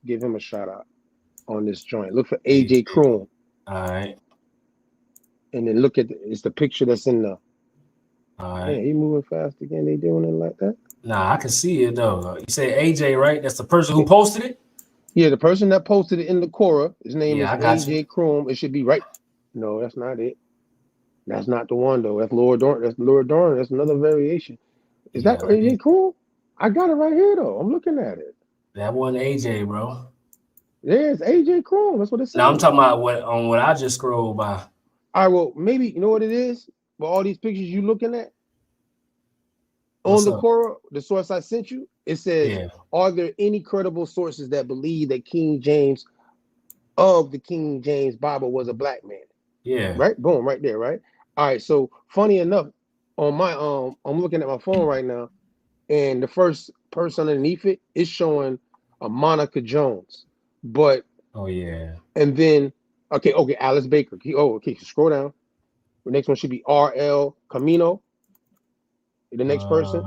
Give him a shout out on this joint. Look for AJ Kroom. All right. And then look at it's the picture that's in the. All right. Yeah, he moving fast again. They doing it like that? Nah, I can see it though. You say AJ, right? That's the person who posted it? Yeah, the person that posted it in the Quora. His name is AJ Kroom. It should be right. No, that's not it. That's not the one though. That's Lord Dorn. That's Lord Dorn. That's another variation. Is that AJ Kroom? I got it right here though. I'm looking at it. That wasn't AJ, bro. Yeah, it's AJ Kroom. That's what it says. No, I'm talking about what I just scrolled by. All right, well, maybe you know what it is? But all these pictures you looking at on the Quora, the source I sent you, it says, are there any credible sources that believe that King James of the King James Bible was a black man? Yeah. Right? Boom, right there, right? All right, so funny enough, on my I'm looking at my phone right now, and the first person underneath it is showing a Monica Jones. But and then okay, Alice Baker. Okay, so scroll down. The next one should be RL Camino. The next person.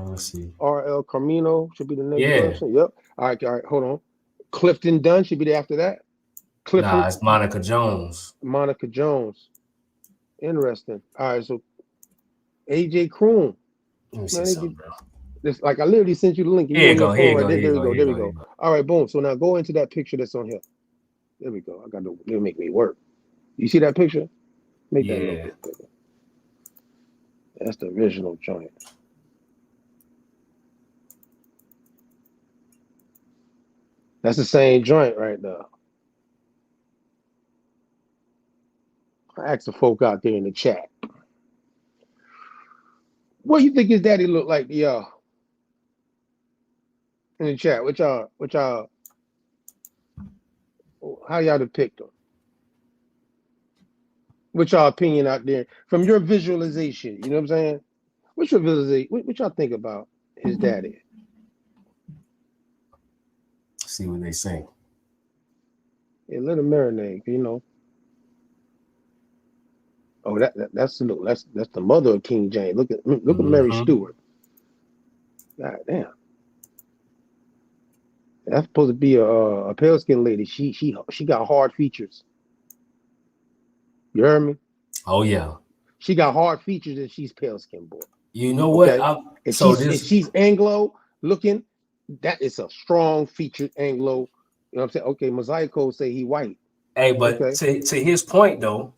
Let's see. RL Camino should be the next person. Yep. All right, hold on. Clifton Dunn should be there after that. Clifton. Nah, it's Monica Jones. Monica Jones. Interesting. All right, so AJ Kroom. Let me see something, bro. This, like I literally sent you the link. Here we go. There we go. All right, boom. So now go into that picture that's on here. There we go. It'll make me work. You see that picture? Make that look bigger. That's the original joint. That's the same joint right now. I asked the folk out there in the chat. What do you think his daddy look like to y'all? In the chat, what y'all, how y'all depict him? What's y'all opinion out there from your visualization? You know what I'm saying? What's your visualization? What y'all think about his daddy? See what they say. Yeah, let him marinate. You know. Oh, that's the mother of King James. Look at Mary Stewart. God damn. That's supposed to be a pale skinned lady. She got hard features. You heard me? Oh yeah. She got hard features and she's pale skinned, boy. You know what? Okay. If she's Anglo looking, that is a strong featured Anglo. You know what I'm saying? Okay, Mosaico say he white. Hey, but Okay. to his point though,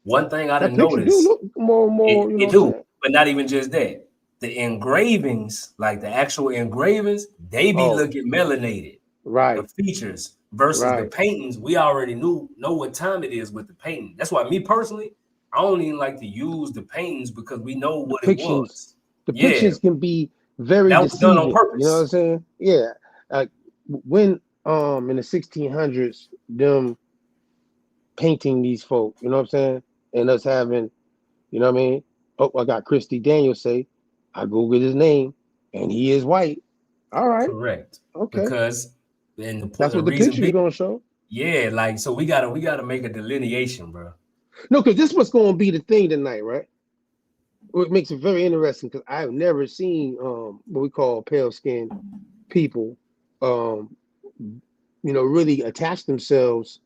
one thing I That didn't picture do notice, look more, you know it what I'm do, saying? but not even just that. The engravings, like the actual engravings, they be looking melanated. Right. The features versus the Right. paintings, we already know what time it is with the painting. That's why me personally, I don't even like to use the paintings because we know what it was. Yeah, Depictions can be very that was done on deceiving. You know what I'm purpose. saying? Yeah. Like when in the 1600s, them painting these folk, you know what I'm saying? And us having, you know what I mean? Oh, I got Christy Daniels say, I Googled his name and he is white. All right. Correct. Okay. Because and That's the what the reason picture's being, gonna show. yeah, like so we gotta make a delineation, bro. No, because this was gonna be the thing tonight, right? What makes it very interesting because I've never seen what we call pale skinned people really attach themselves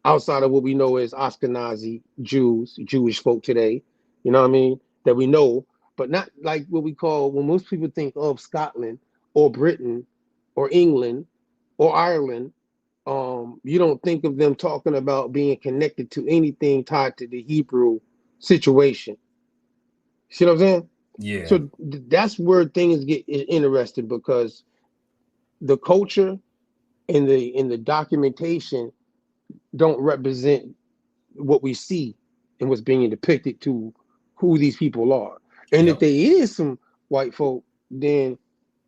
outside of what we know as Ashkenazi Jews, Jewish folk today, you know what I mean, that we know, but not like what we call, when most people think of Scotland or Britain or England or Ireland, you don't think of them talking about being connected to anything tied to the Hebrew situation. See what I'm saying? Yeah. So that's where things get interesting because the culture and the documentation don't represent what we see and what's being depicted to who these people are. And if there is some white folk, then,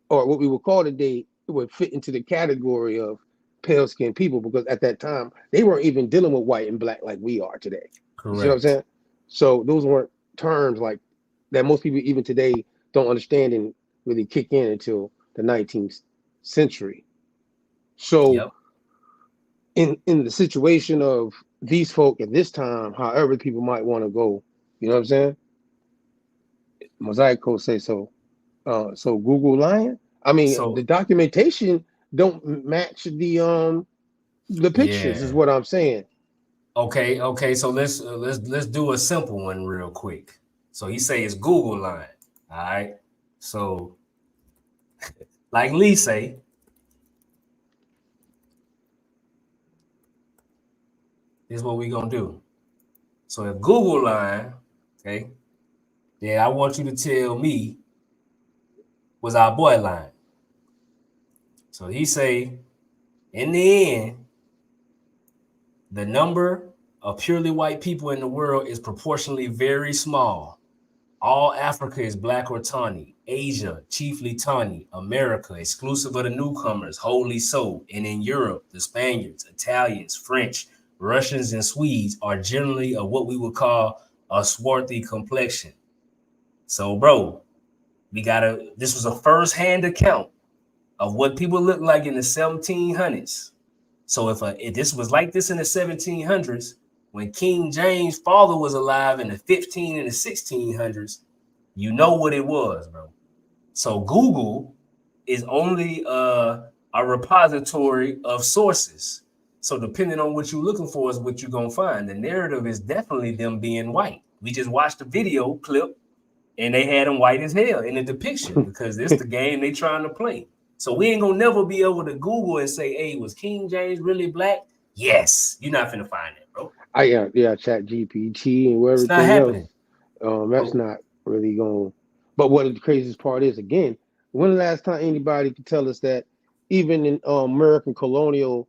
or what we would call today, it would fit into the category of pale skinned people because at that time they weren't even dealing with white and black like we are today. You see what I'm Correct. saying? So those weren't terms like that most people even today don't understand and really kick in until the 19th century. So in the situation of these folk at this time, however people might want to go, you know what I'm saying? Mosaic Code say so. So Google lying. I mean, the documentation don't match the pictures, is what I'm saying. Okay. So let's do a simple one real quick. So he say it's Google line. All right. So like Lee say, this is what we gonna do. So if Google line, okay, then I want you to tell me was our boy line. So he say, in the end, the number of purely white people in the world is proportionally very small. All Africa is black or tawny. Asia, chiefly tawny. America, exclusive of the newcomers, wholly so. And in Europe, the Spaniards, Italians, French, Russians, and Swedes are generally of what we would call a swarthy complexion. So, bro, this was a first-hand account of what people looked like in the 1700s. So if this was like this in the 1700s, when King James' father was alive in the 15 and the 1600s, you know what it was, bro. So Google is only a repository of sources. So depending on what you're looking for is what you're gonna find. The narrative is definitely them being white. We just watched a video clip and they had them white as hell in the depiction because it's the game they trying to play. So we ain't gonna never be able to Google and say, hey, was King James really black? Yes, you're not finna find it, bro. Yeah, Chat GPT and It's not everything happening. else. That's not really going. But what the craziest part is, again, when the last time anybody could tell us that even in American colonial,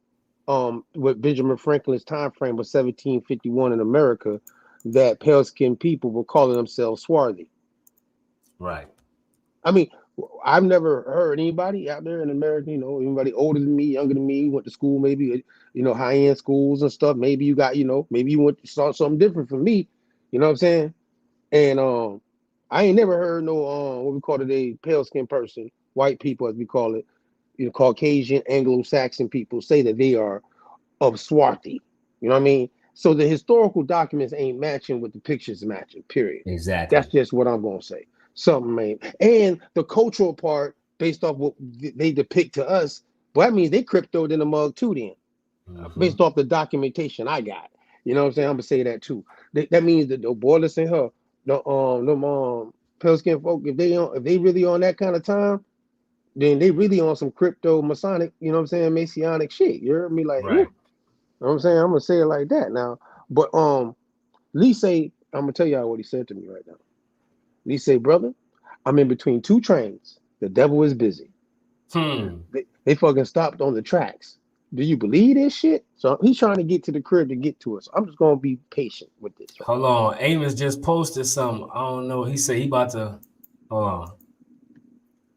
with Benjamin Franklin's time frame was 1751 in America, that pale skinned people were calling themselves swarthy. Right. I mean, I've never heard anybody out there in America, anybody older than me, younger than me, went to school, maybe, high-end schools and stuff. Maybe you got, maybe you went to saw something different from me. You know what I'm saying? And I ain't never heard no what we call today pale skinned person, white people as we call it, Caucasian, Anglo-Saxon people say that they are of swarthy. You know what I mean? So the historical documents ain't matching with the pictures matching, period. Exactly. That's just what I'm gonna say. Something ain't. And the cultural part based off what they depict to us, well, that means they cryptoed in the mug too then, based off the documentation I got. You know what I'm saying? I'm gonna say that too. That means that the boy, listen her, them pale skin folk, if they really on that kind of time, then they really on some crypto Masonic, you know what I'm saying, Messianic shit. You heard me? Like, ooh. Right. You know what I'm saying? I'm gonna say it like that now. But Lee say, I'm gonna tell y'all what he said to me right now. Lee say, brother, I'm in between two trains. The devil is busy. They fucking stopped on the tracks. Do you believe this shit? So he's trying to get to the crib to get to us. I'm just gonna be patient with this. Right? Hold on. Amos just posted something. I don't know. He said he about to hold on.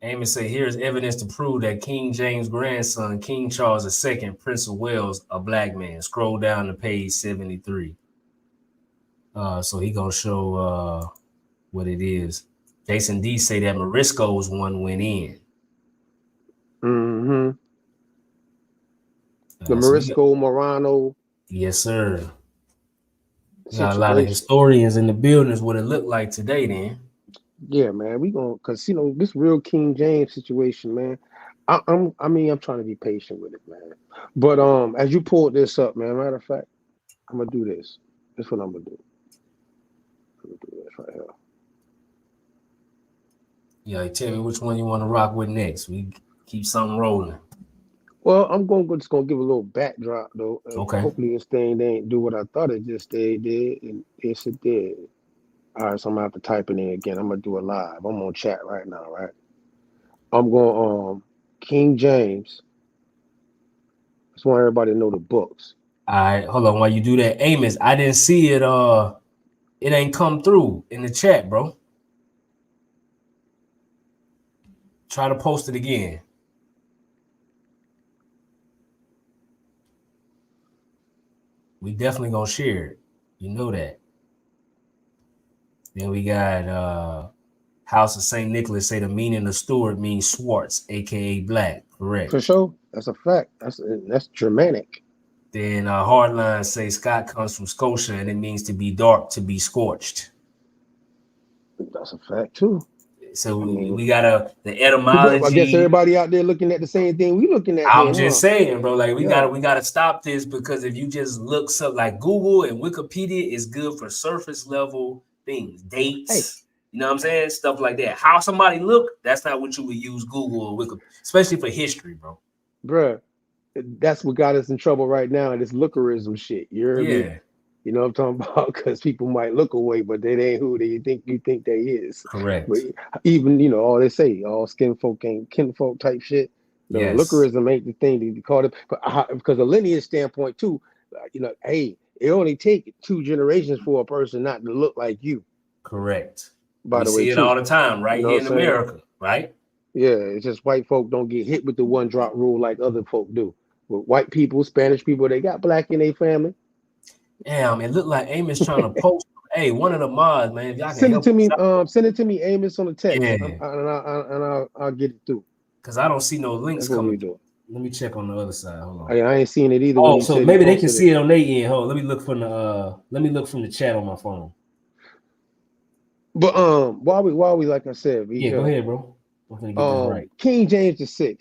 Amos said here's evidence to prove that King James' grandson, King Charles II, Prince of Wales, a black man. Scroll down to page 73. So he gonna show what it is. Jason D say that Morisco's one went in. Mm-hmm. The Morisco Morano. Yes, sir. Got a Situation. lot of historians in the building is what it looked like today then. Yeah, man. We gonna, cause you know, this real King James situation, man. I'm trying to be patient with it, man. But as you pulled this up, man, matter of fact, I'm gonna do this. This is what I'm gonna do. I'm gonna do this right here. Yeah, tell me which one you want to rock with next. We keep something rolling. Well, I'm just gonna give a little backdrop though. Okay. Hopefully this thing didn't do what I thought it just did, and yes it did. All right, so I'm gonna have to type it in again. I'm gonna do it live. I'm on chat right now, right? I'm going King James. Just want everybody to know the books. All right, hold on. While you do that, Amos, I didn't see it. It ain't come through in the chat, bro. Try to post it again. We definitely gonna share it. You know that. Then we got House of St. Nicholas say the meaning of Stewart means Swartz, aka black. Correct. For sure. That's a fact. That's Germanic. Then Hardline say Scott comes from Scotia and it means to be dark, to be scorched. That's a fact too. So we got the etymology. I guess everybody out there looking at the same thing we looking at. I'm just saying, bro. Like we Yeah. gotta stop this, because if you just look something like Google and Wikipedia is good for surface level things, dates. You know what I'm saying? Stuff like that. How somebody look, that's not what you would use Google or Wikipedia, especially for history, bro. Bruh, that's what got us in trouble right now. This lookerism shit. You heard me? You know what I'm talking about? Because people might look away, but they ain't who you think they is. Correct. But even, you know, all they say, all skin folk ain't kinfolk type shit. No, lookerism ain't the thing to call it. Because a lineage standpoint too, you know, hey, it only take 2 generations for a person not to look like you. Correct. By the way, see it all the time, right? You know, here in America, right? Yeah, it's just white folk don't get hit with the 1 drop rule like other folk do. But white people, Spanish people, they got black in their family. Damn, it looked like Amos trying to post. Hey, one of the mods, man, if y'all can send help it to me. out. Send it to me, Amos, on the text, Yeah. and I'll get it through. Cause I don't see no links coming. Do. Let me check on the other side. Hold on. I ain't seen it either. Oh, so maybe they can see it on their end. Hold on, let me look from the chat on my phone. But while we like I said, go ahead, bro. I'm gonna get this right. King James VI.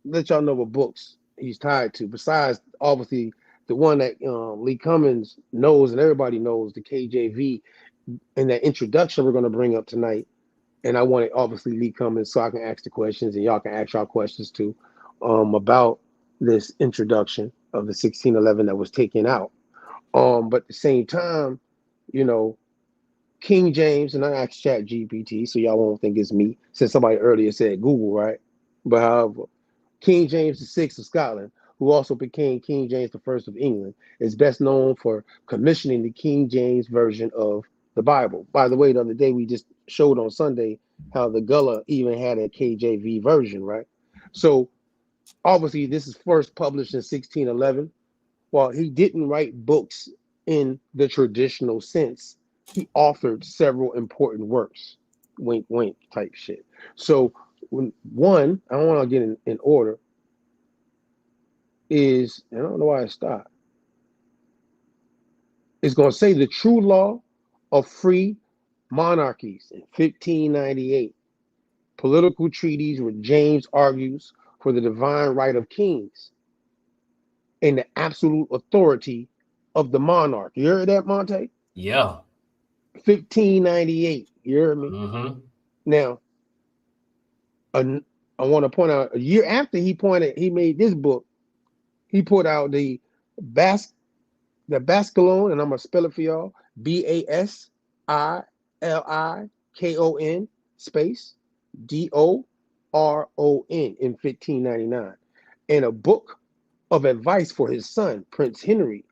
Let y'all know what books he's tied to. Besides, obviously, the one that Lee Cummings knows and everybody knows, the KJV, and that introduction we're going to bring up tonight. And I wanted, obviously, Lee Cummings so I can ask the questions and y'all can ask y'all questions too about this introduction of the 1611 that was taken out. But at the same time, you know, King James, and I asked Chat GPT, so y'all won't think it's me, since somebody earlier said Google, right? But however, King James VI of Scotland, who also became King James I of England, is best known for commissioning the King James version of the Bible. By the way, the other day we just showed on Sunday how the Gullah even had a KJV version, right? So obviously this is first published in 1611. While he didn't write books in the traditional sense, he authored several important works, wink, wink type shit. So one, I don't want to get in order, is, I don't know why I stopped. It's going to say the true law of free monarchies in 1598. political treaties where James argues for the divine right of kings and the absolute authority of the monarch. You heard that, Monte? Yeah. 1598. You heard me? Mm-hmm. Now, I want to point out a year after he made this book, he put out the Bascalon, and I'm gonna spell it for y'all: BASILIKON space DORON in 1599, and a book of advice for his son Prince Henry,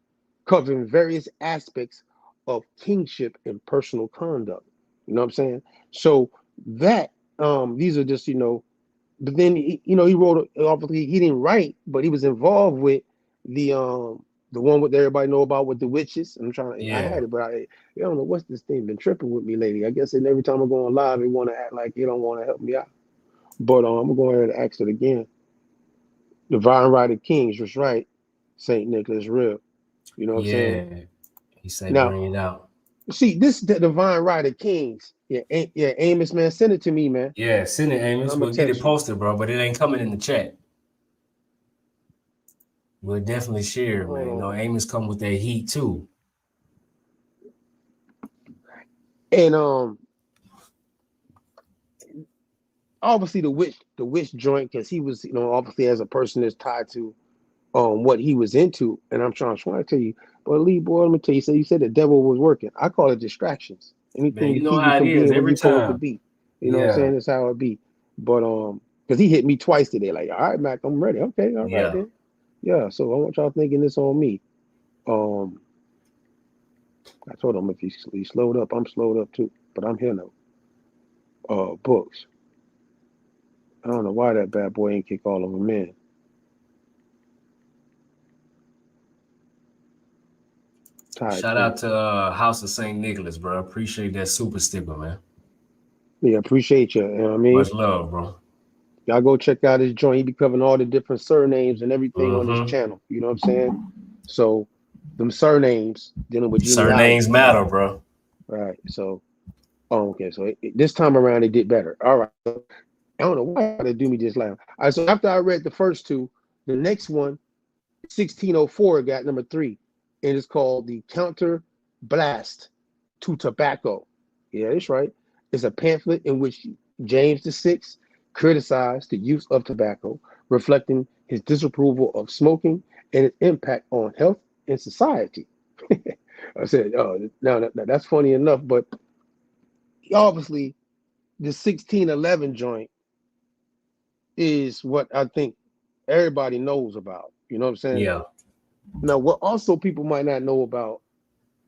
covering various aspects of kingship and personal conduct. You know what I'm saying? So that these are just but then he wrote, obviously he didn't write, but he was involved with the one with everybody know about with the witches. I had it, but I don't know what's this thing been tripping with me lately. I guess every time I go on live, they want to act like they don't want to help me out. But I'm gonna go ahead and ask it again. Divine Right of Kings was right. Saint Nicholas real. You know what I'm saying? He said Now, bring it out. see, this the Divine Right of Kings. Yeah, Amos, man, send it to me, man. Yeah, send it, Amos. We'll get it posted, bro, but it ain't coming in the chat. We'll definitely share it, man. You know, Amos come with that heat too. And obviously the witch joint, because he was, obviously as a person that's tied to what he was into. And I'm trying to tell you, but Lee, boy, let me tell you, you said the devil was working. I call it distractions. Anything to keep you from being where you're supposed to be. You know what I'm saying? That's how it be. But because he hit me twice today, like, all right, Mac, I'm ready. Okay, all right then. Yeah, so I want y'all thinking this on me. I told him if he slowed up, I'm slowed up too. But I'm here now. Books. I don't know why that bad boy ain't kick all of them in. Shout out to House of St. Nicholas, bro. Appreciate that super sticker, man. Yeah, appreciate you. You know what I mean? Much love, bro. Y'all go check out his joint. He be covering all the different surnames and everything on this channel. You know what I'm saying? So them surnames dealing with surnames matter, bro. Right. So, okay. So this time around, it did better. All right. I don't know why they do me this loud. All right. So after I read the first two, the next one, 1604, got number 3, and it's called the Counter Blast to Tobacco. Yeah, that's right. It's a pamphlet in which James VI criticized the use of tobacco, reflecting his disapproval of smoking and its impact on health and society. I said, oh, no, that's funny enough, but obviously the 1611 joint is what I think everybody knows about. You know what I'm saying? Yeah. Now, what also people might not know about,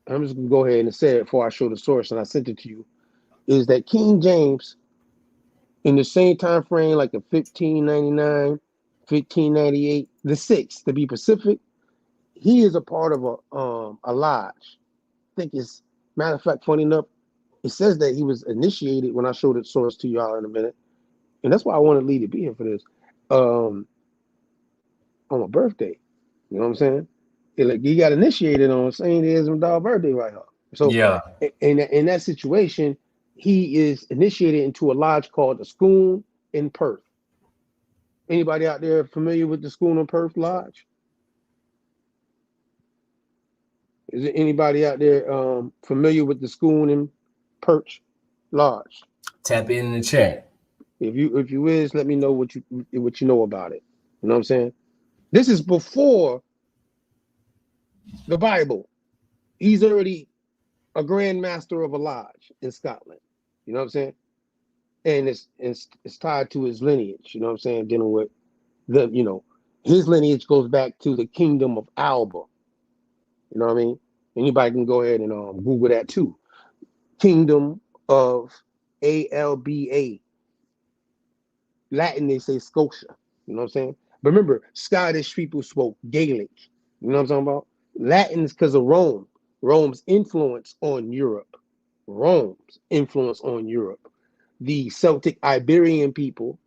I'm just going to go ahead and say it before I show the source and I sent it to you, is that King James, in the same time frame, like a 1599, 1598, the 6th, to be specific, he is a part of a lodge. I think it's, matter of fact, funny enough, it says that he was initiated when I showed the source to y'all in a minute. And that's why I wanted Lee to be here for this. On my birthday. You know what I'm saying? He got initiated on the same day as my dog's birthday right now. So yeah, in that situation, he is initiated into a lodge called the Schoon in Perth. Anybody out there familiar with the Schoon in Perth Lodge? Is there anybody out there familiar with the Schoon in Perth Lodge? Tap in the chat. If you is, let me know what you know about it. You know what I'm saying? This is before the Bible. He's already a Grand Master of a lodge in Scotland. You know what I'm saying? And it's tied to his lineage. You know what I'm saying? Dealing with his lineage goes back to the Kingdom of Alba. You know what I mean? Anybody can go ahead and Google that too. Kingdom of Alba. Latin, they say Scotia. You know what I'm saying? But remember, Scottish people spoke Gaelic. You know what I'm talking about? Latin is because of Rome. Rome's influence on Europe. The Celtic Iberian people,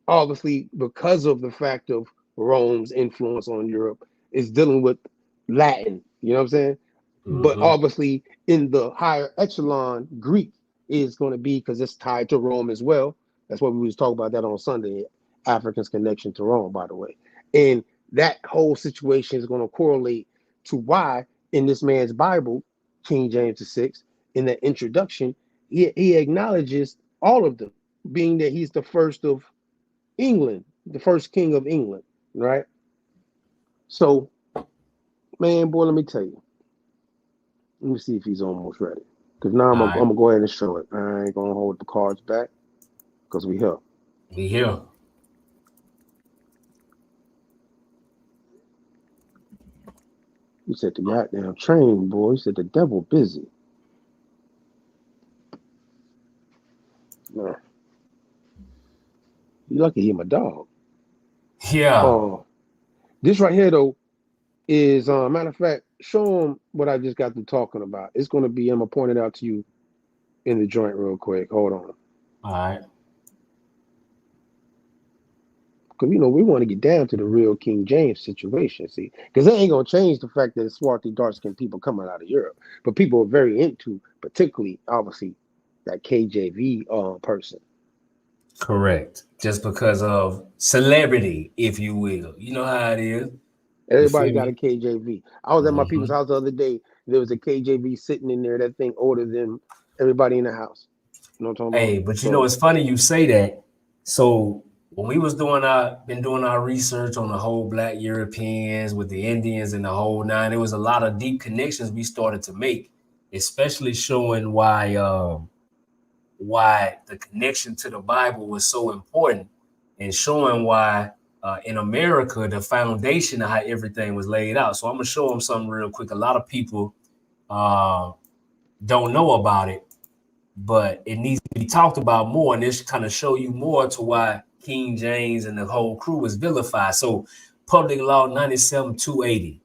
obviously, because of the fact of Rome's influence on Europe, is dealing with Latin. You know what I'm saying? Mm-hmm. But obviously, in the higher echelon, Greek is going to be, because it's tied to Rome as well. That's what we was talking about that on Sunday. Africans' connection to Rome, by the way. And that whole situation is going to correlate to why in this man's Bible, King James VI, in the introduction, he acknowledges all of them, being that he's the first of England, the first king of England, right? So, man, boy, let me tell you. Let me see if he's almost ready. Because now I'm gonna go ahead and show it. I ain't gonna hold the cards back because we here. We here. You said the goddamn train, boy. You said the devil busy. Man. You lucky he my dog. Yeah. This right here though is matter of fact, show him what I just got to talking about. It's gonna be, I'm gonna point it out to you in the joint real quick. Hold on. All right. Because, you know, we want to get down to the real King James situation, see? Because that ain't going to change the fact that it's swarthy, dark-skinned people coming out of Europe. But people are very into, particularly, obviously, that KJV person. Correct. Just because of celebrity, if you will. You know how it is. Everybody got a KJV. I was at my people's house the other day. There was a KJV sitting in there. That thing older than everybody in the house. You know what I'm talking about? Hey, but you know, it's funny you say that. So when we was doing our research on the whole Black Europeans with the Indians and the whole nine, there was a lot of deep connections we started to make, especially showing why the connection to the Bible was so important, and showing why in America the foundation of how everything was laid out. So I'm gonna show them something real quick. A lot of people don't know about it, but it needs to be talked about more, and this kind of show you more to why King James and the whole crew was vilified. So Public Law 97-280.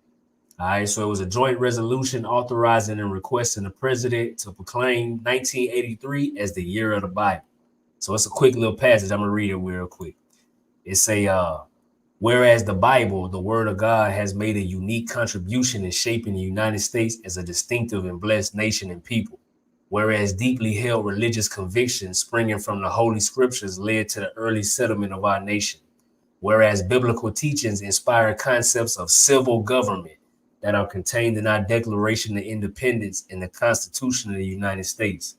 All right, so it was a joint resolution authorizing and requesting the president to proclaim 1983 as the year of the Bible. So it's a quick little passage. I'm gonna read it real quick. It's whereas the Bible, the word of God, has made a unique contribution in shaping the United States as a distinctive and blessed nation and people. Whereas deeply held religious convictions springing from the Holy Scriptures led to the early settlement of our nation. Whereas biblical teachings inspire concepts of civil government that are contained in our Declaration of Independence and the Constitution of the United States.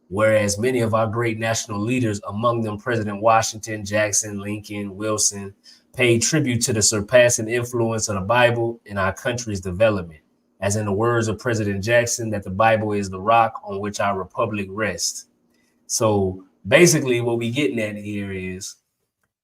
Whereas many of our great national leaders, among them President Washington, Jackson, Lincoln, Wilson, paid tribute to the surpassing influence of the Bible in our country's development. As in the words of President Jackson, that the Bible is the rock on which our republic rests. So basically what we're getting at here is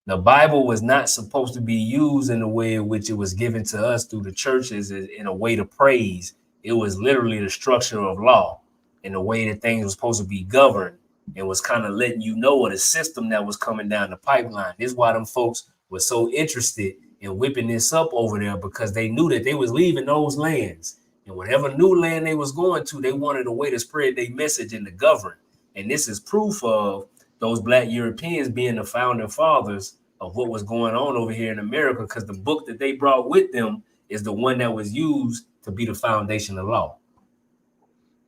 the Bible was not supposed to be used in the way in which it was given to us through the churches in a way to praise. It was literally the structure of law and the way that things were supposed to be governed, and was kind of letting you know what a system that was coming down the pipeline. This is why them folks were so interested in whipping this up over there, because they knew that they was leaving those lands. And whatever new land they was going to, they wanted a way to spread their message and to govern. And this is proof of those Black Europeans being the founding fathers of what was going on over here in America, because the book that they brought with them is the one that was used to be the foundation of law.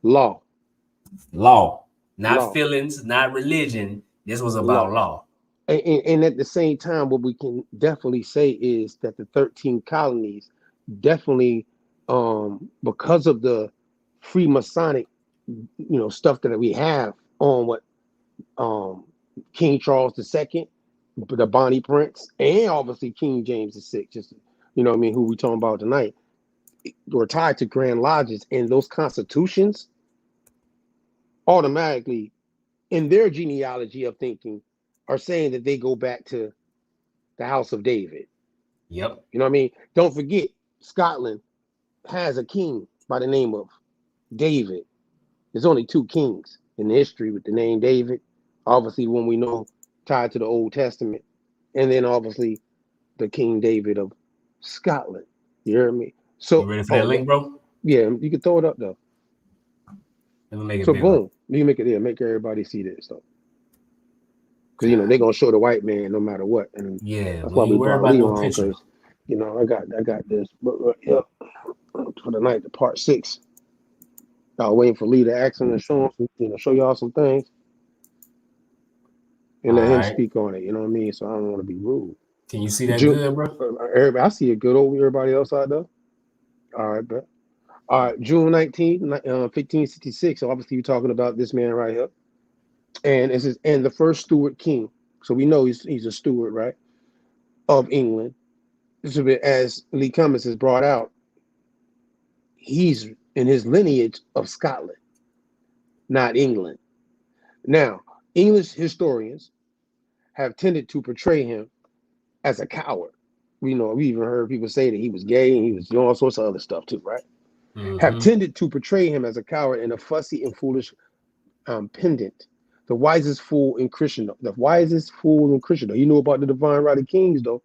Law. Not feelings, not religion. This was about law. And at the same time, what we can definitely say is that the 13 colonies definitely, because of the Freemasonic, stuff that we have on what King Charles II, the Bonnie Prince, and obviously King James VI, just who we talking about tonight, were tied to Grand Lodges, and those constitutions automatically, in their genealogy of thinking, are saying that they go back to the House of David. Yep. You know what I mean? Don't forget, Scotland has a king by the name of David. There's only two kings in history with the name David. Obviously, when we know, tied to the Old Testament, and then obviously the King David of Scotland. You hear me? So, you ready for that link, bro? Yeah, you can throw it up though. Let me make it so bigger. Boom, you can make it there, make everybody see this though. Because they're gonna show the white man no matter what, and that's why we brought Lee on. Because I got this, but for the night, the part 6. I was waiting for Lee to ask him to show y'all some things. and let All him right. speak on it. You know what I mean? So I don't want to be rude. Can you see that June, good, bro? everybody, I see it good over everybody else out there. All right, bro. All right, June 19th, 1566. So obviously you're talking about this man right here. And it says, and the first Stuart king. So we know he's a Stuart, right? Of England. So as Lee Cummings has brought out, he's in his lineage of Scotland, not England. Now, English historians have tended to portray him as a coward. We even heard people say that he was gay and he was doing all sorts of other stuff too, right? Have tended to portray him as a coward and a fussy and foolish pedant, the wisest fool in Christendom. The wisest fool in Christendom. You know about the divine right of kings, though.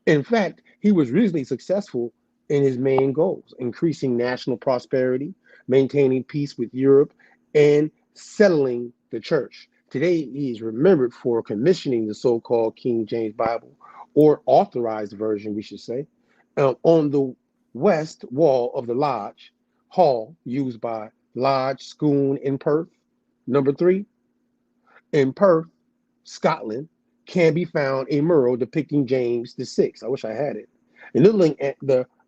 In fact, he was reasonably successful in his main goals: increasing national prosperity, maintaining peace with Europe, and settling the church. Today, he is remembered for commissioning the so-called King James Bible, or authorized version, we should say, on the west wall of the lodge hall used by Lodge Schoon in Perth. Number 3, in Perth, Scotland, can be found a mural depicting James VI. I wish I had it. And looking at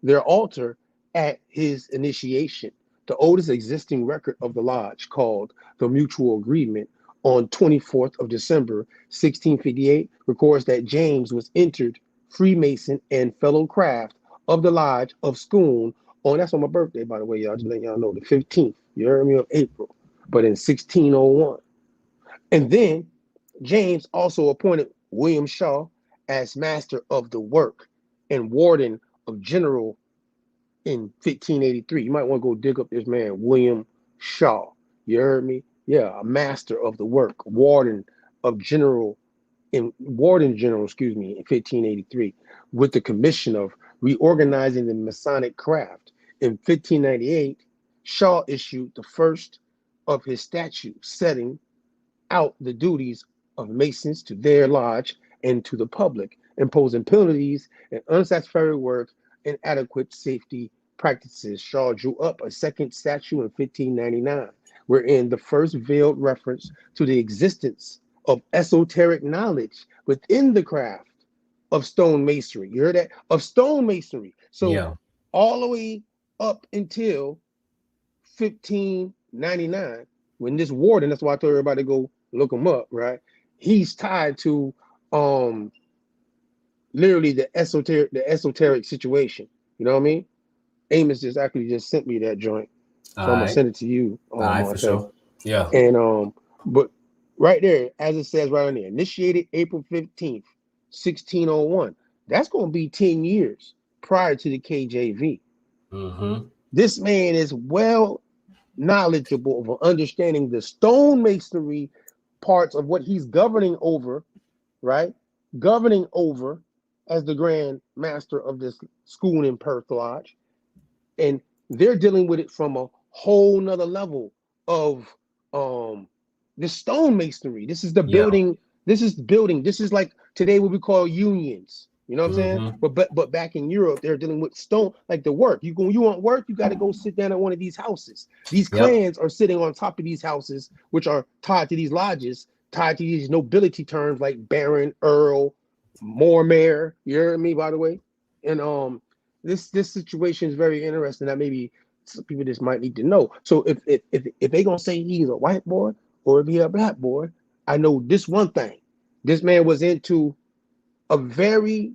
their altar at his initiation, the oldest existing record of the lodge, called the Mutual Agreement, on 24th of December, 1658, records that James was entered Freemason and fellow craft of the Lodge of Scone on, that's on my birthday, by the way, y'all, just letting y'all know, the 15th, you heard me, of April, but in 1601. And then James also appointed William Shaw as master of the work and warden of general in 1583. You might want to go dig up this man, William Shaw. You heard me? Yeah, a master of the work, warden general, in 1583, with the commission of reorganizing the Masonic craft. In 1598, Shaw issued the first of his statutes setting out the duties of Masons to their lodge and to the public, imposing penalties and unsatisfactory work and adequate safety practices. Shaw drew up a second statute in 1599, wherein the first veiled reference to the existence of esoteric knowledge within the craft of stone masonry. You heard that? Of stone masonry. So all the way up until 1599, when this warden, that's why I told everybody to go look him up, right? He's tied to literally the esoteric situation. You know what I mean? Amos just sent me that joint. So I'm gonna send it to you. All right, for sure. Yeah. And but right there, as it says right on there, initiated April 15th, 1601. That's gonna be 10 years prior to the KJV. This man is well knowledgeable of understanding the stonemasonry parts of what he's governing over, right? Governing over as the Grand Master of this school in Perth Lodge. And they're dealing with it from a whole nother level of the stonemasonry. This is the building. This is like today what we call unions. You know what I'm saying? But back in Europe, they're dealing with stone, like the work. You want work, you got to go sit down at one of these houses. These clans are sitting on top of these houses, which are tied to these lodges, tied to these nobility terms like Baron, Earl, Mormaer. You heard me, by the way. And this situation is very interesting that maybe some people just might need to know. So if they gonna say he's a white boy or if he a black boy, I know this one thing. This man was into a very,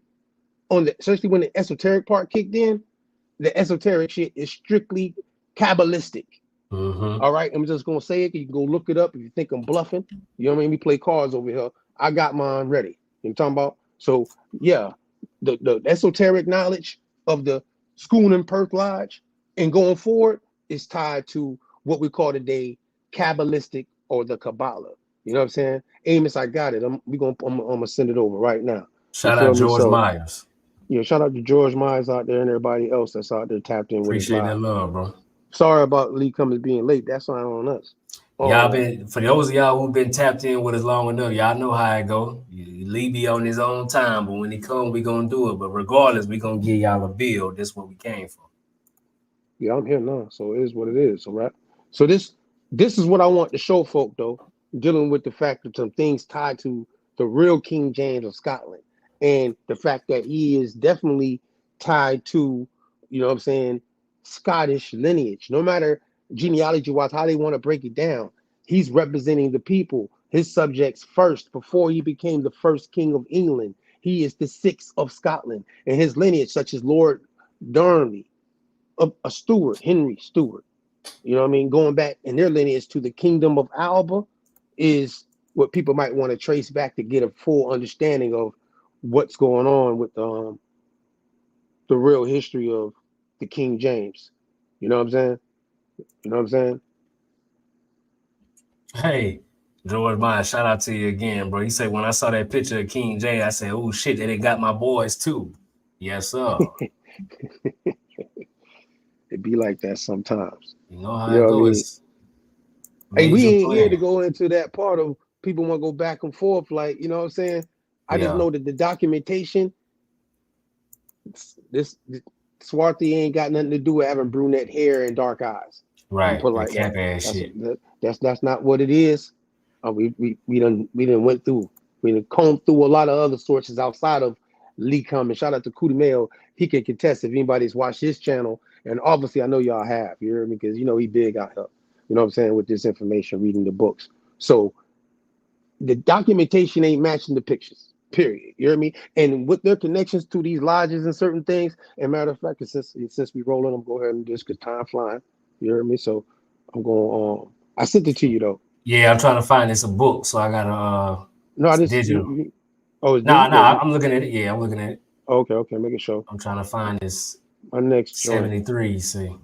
especially when the esoteric part kicked in, the esoteric shit is strictly Kabbalistic. All right, I'm just gonna say it. You can go look it up if you think I'm bluffing. You know what I mean? We play cards over here. I got mine ready. You know what I'm talking about? So yeah, the esoteric knowledge of the school in Perth Lodge and going forward is tied to what we call today Kabbalistic or the Kabbalah. You know what I'm saying? Amos, I got it. I'm gonna send it over right now. Shout out George Myers. Yeah, shout out to George Myers out there and everybody else that's out there tapped in with us. Appreciate that love, bro. Sorry about Lee Cummings being late. That's not on us. Y'all been, for those of y'all who've been tapped in with us long enough, y'all know how it go. Lee be on his own time, but when he come, we gonna do it. But regardless, we gonna give y'all a bill. This is what we came for. Yeah, I'm here now, so it is what it is. All right. So this is what I want to show folk though. dealing with the fact that some things tied to the real King James of Scotland, and the fact that he is definitely tied to, you know what I'm saying, Scottish lineage. No matter genealogy wise, how they want to break it down, he's representing the people, his subjects first, before he became the first king of England. He is the sixth of Scotland, and his lineage, such as Lord Darnley, a Stuart, Henry Stuart, you know what I mean, going back in their lineage to the kingdom of Alba, is what people might want to trace back to get a full understanding of what's going on with the real history of the King James. You know what I'm saying? You know what I'm saying? Hey, George Mine, shout out to you again, bro. He said when I saw that picture of King J, I said, oh shit, they got my boys too. Yes, sir. It be like that sometimes. You know how You know it what I mean? goes. Hey, we Major ain't here to plan. go into that part of people want to go back and forth, like, you know what I'm saying? I just Yeah. know that the documentation, this Swarthy ain't got nothing to do with having brunette hair and dark eyes. Right. Put it That like cap that. ass shit. That's not what it is. We done went through. We done combed through a lot of other sources outside of Lee Cummings. Shout out to Cootie Mail. He can contest if anybody's watched his channel. And obviously I know y'all have, you hear me? Because you know he big out here. You know what I'm saying, with this information, reading the books. So the documentation ain't matching the pictures. Period. You hear me? And with their connections to these lodges and certain things, and matter of fact, since we rolling, I'm go ahead and just because time flying. You hear me? So I'm going I sent it to you though. Yeah, I'm trying to find this a book, so I gotta No, I just digital. it's Nah, digital. I'm looking at it. Yeah, I'm looking at it. Okay, make it show. I'm trying to find this My next 73, see.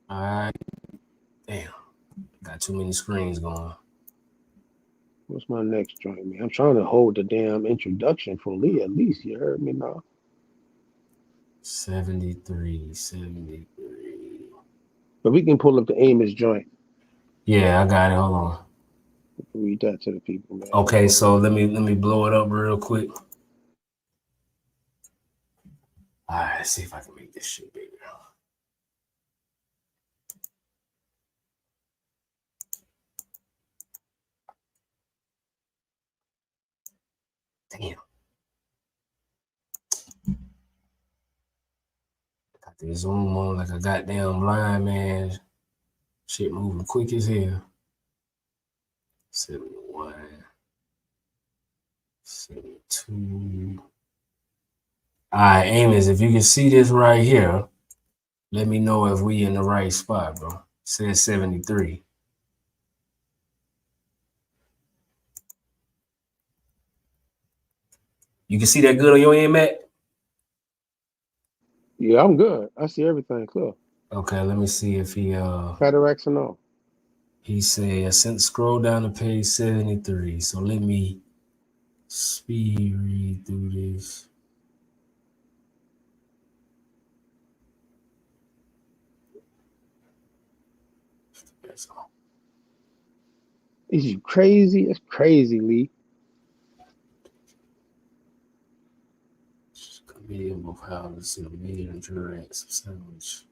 All right. Damn. Got too many screens going. What's my next joint, man? I'm trying to hold the damn introduction from Lee at least. You heard me now? 73. But we can pull up the Amos joint. Yeah, I got it. Hold on. Read that to the people, man. Okay, so let me blow it up real quick. All right, let's see if I can make this shit bigger. Damn. Got the zoom on like a goddamn blind man. Shit moving quick as hell. 71. 72. All right, Amos, if you can see this right here, let me know if we in the right spot, bro. It says 73. You can see that good on your end, Matt? Yeah, I'm good. I see everything clear. Okay, let me see if he cataracts and all. He said, scroll down to page 73. So let me speed read through this. Is you crazy? It's crazy, Lee. Comedian of how to see a medium direct sandwich.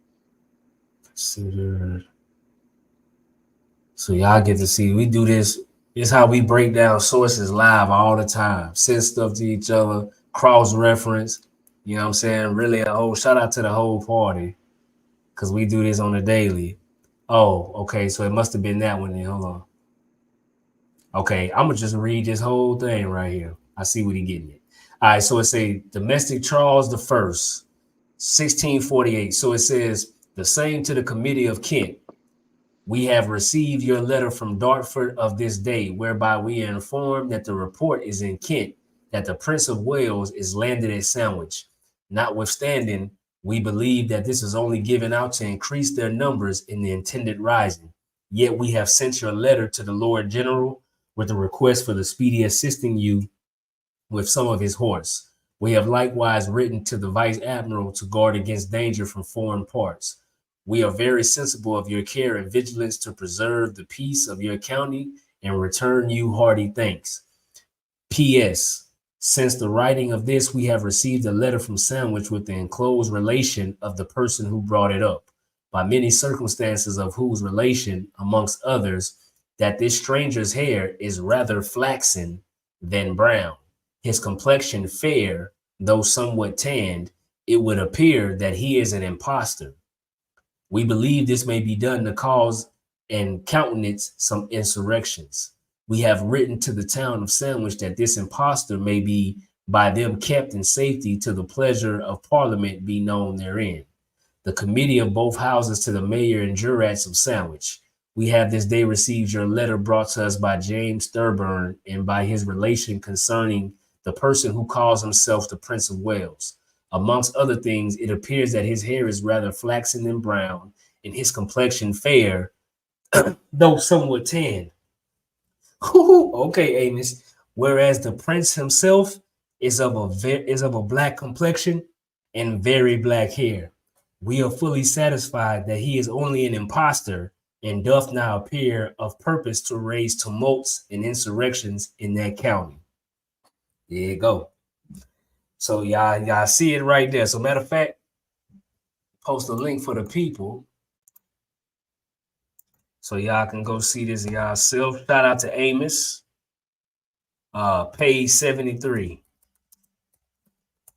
Considered. So y'all get to see, we do this. It's how we break down sources live all the time. Send stuff to each other, cross-reference. You know what I'm saying? Really a whole shout out to the whole party. Because we do this on a daily. Oh, okay. So it must have been that one then. Hold on. Okay, I'm going to just read this whole thing right here. I see what he getting at. All right, so it's a domestic Charles the First, 1648. So it says, the same to the Committee of Kent. We have received your letter from Dartford of this day, whereby we are informed that the report is in Kent, that the Prince of Wales is landed at Sandwich. Notwithstanding, we believe that this is only given out to increase their numbers in the intended rising. Yet we have sent your letter to the Lord General with a request for the speedy assisting you with some of his horse. We have likewise written to the Vice Admiral to guard against danger from foreign parts. We are very sensible of your care and vigilance to preserve the peace of your county and return you hearty thanks. P.S. Since the writing of this, we have received a letter from Sandwich with the enclosed relation of the person who brought it up. by many circumstances of whose relation, amongst others, that this stranger's hair is rather flaxen than brown, his complexion fair, though somewhat tanned, it would appear that he is an impostor. We believe this may be done to cause and countenance some insurrections. We have written to the town of Sandwich that this impostor may be by them kept in safety till the pleasure of Parliament be known therein. The committee of both houses to the mayor and jurats of Sandwich. We have this day received your letter brought to us by James Thurburn and by his relation concerning the person who calls himself the Prince of Wales. Amongst other things, it appears that his hair is rather flaxen than brown, and his complexion fair, though somewhat tanned. Okay, Amos. Whereas the prince himself is of a black complexion and very black hair. We are fully satisfied that he is only an impostor and doth now appear of purpose to raise tumults and insurrections in that county. There you go. So y'all see it right there. So matter of fact, post a link for the people so y'all can go see this yourself. Shout out to Amos, page 73.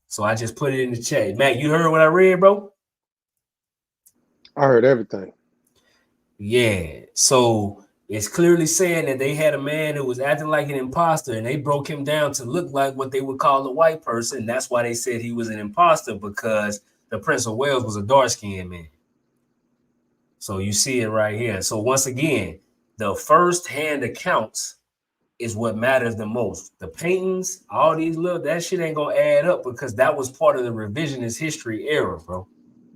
So I just put it in the chat. Matt, you heard what I read, bro? I heard everything. Yeah. So it's clearly saying that they had a man who was acting like an imposter and they broke him down to look like what they would call a white person. That's why they said he was an imposter, because the Prince of Wales was a dark-skinned man. So you see it right here. So once again, the first-hand accounts is what matters the most. The paintings, all these little, that shit ain't gonna add up because that was part of the revisionist history era, bro.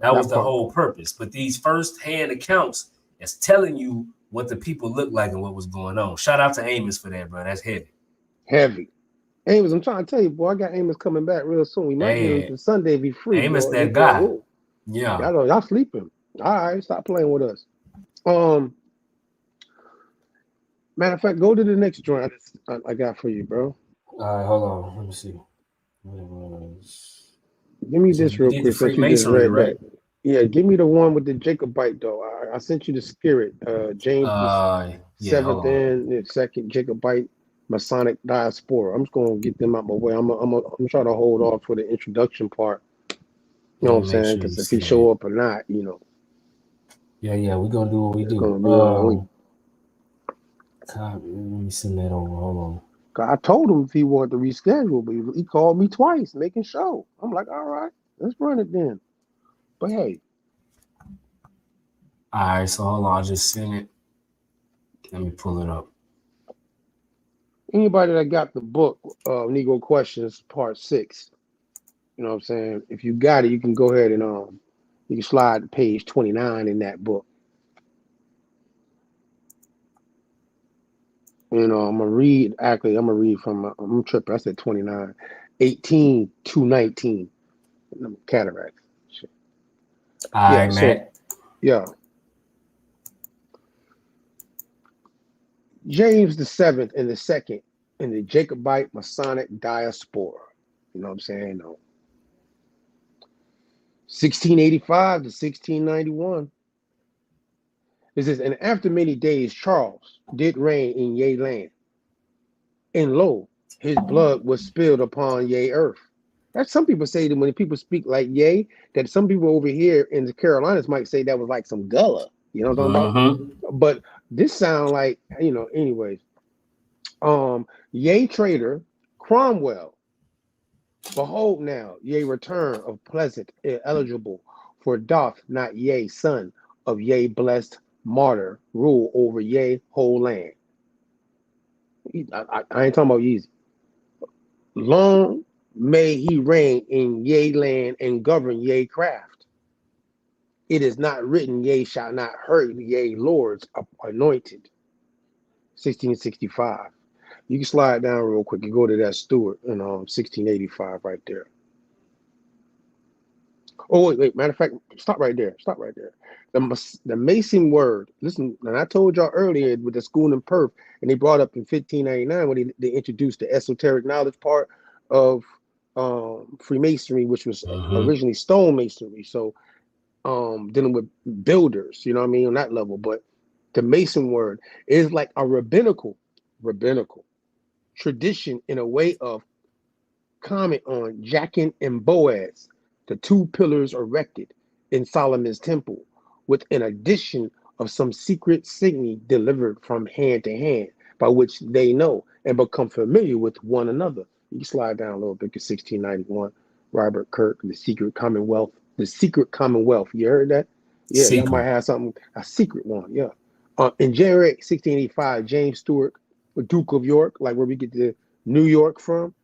That was the whole purpose. But these first-hand accounts is telling you what the people look like and what was going on. Shout out to Amos for that, bro. That's heavy. Heavy. Amos, I'm trying to tell you, boy, I got Amos coming back real soon. We might get him to Sunday be free. Amos, boy. that guy. Yeah. Y'all sleeping. All right, stop playing with us. Matter of fact, go to the next joint I got for you, bro. All right, hold on. Let me see. Give me this real quick. Since you just read that. Yeah, give me the one with the Jacobite though. I sent you the Spirit. James seventh and the second Jacobite Masonic diaspora. I'm just gonna get them out my way. I'm trying to hold off for the introduction part. You know what I'm saying? Because if he show up or not, you know. Yeah, we're gonna do what we do. Let me send that over. Hold on. I told him if he wanted to reschedule, but he called me twice, making show. I'm like, all right, let's run it then. But hey. All right, so hold on, I'll just send it. Let me pull it up. Anybody that got the book, Negro Questions, Part 6, you know what I'm saying? If you got it, you can go ahead and you can slide to page 29 in that book. You know, I'm gonna read from I'm tripping. I said 29, 18 to 19. Cataract. Shit. All right, man. Yeah. James the Seventh and the Second in the Jacobite Masonic diaspora. You know what I'm saying? 1685 to 1691. It says, and after many days, Charles did reign in Yea land. And lo, his blood was spilled upon Yea earth. That's some people say that when people speak like Yea, that some people over here in the Carolinas might say that was like some gullah. You know what I'm talking about? But this sound like, you know, anyways. Yea trader Cromwell. Behold now, Yea return of pleasant, eligible, for doth not Yea son of Yea blessed martyr rule over Yea whole land. I ain't talking about Yeezy. Long may he reign in Yea land and govern Yea craft. It is not written, Yea shall not hurt Yea lords anointed. 1665. You can slide down real quick and go to that Stewart in 1685 right there. Oh, wait, matter of fact, stop right there. The Mason word, listen, and I told y'all earlier with the school in Perth, and they brought up in 1599 when they introduced the esoteric knowledge part of Freemasonry, which was originally stonemasonry. So dealing with builders, you know what I mean, on that level. But the Mason word is like a rabbinical tradition in a way of comment on Jachin and Boaz, the two pillars erected in Solomon's temple, with an addition of some secret signy delivered from hand to hand, by which they know and become familiar with one another. You slide down a little bit to 1691, Robert Kirk, The Secret Commonwealth. The Secret Commonwealth. You heard that? Yeah, y'all might have something, a secret one. Yeah. In January 1685, James Stuart, Duke of York, like where we get the New York from,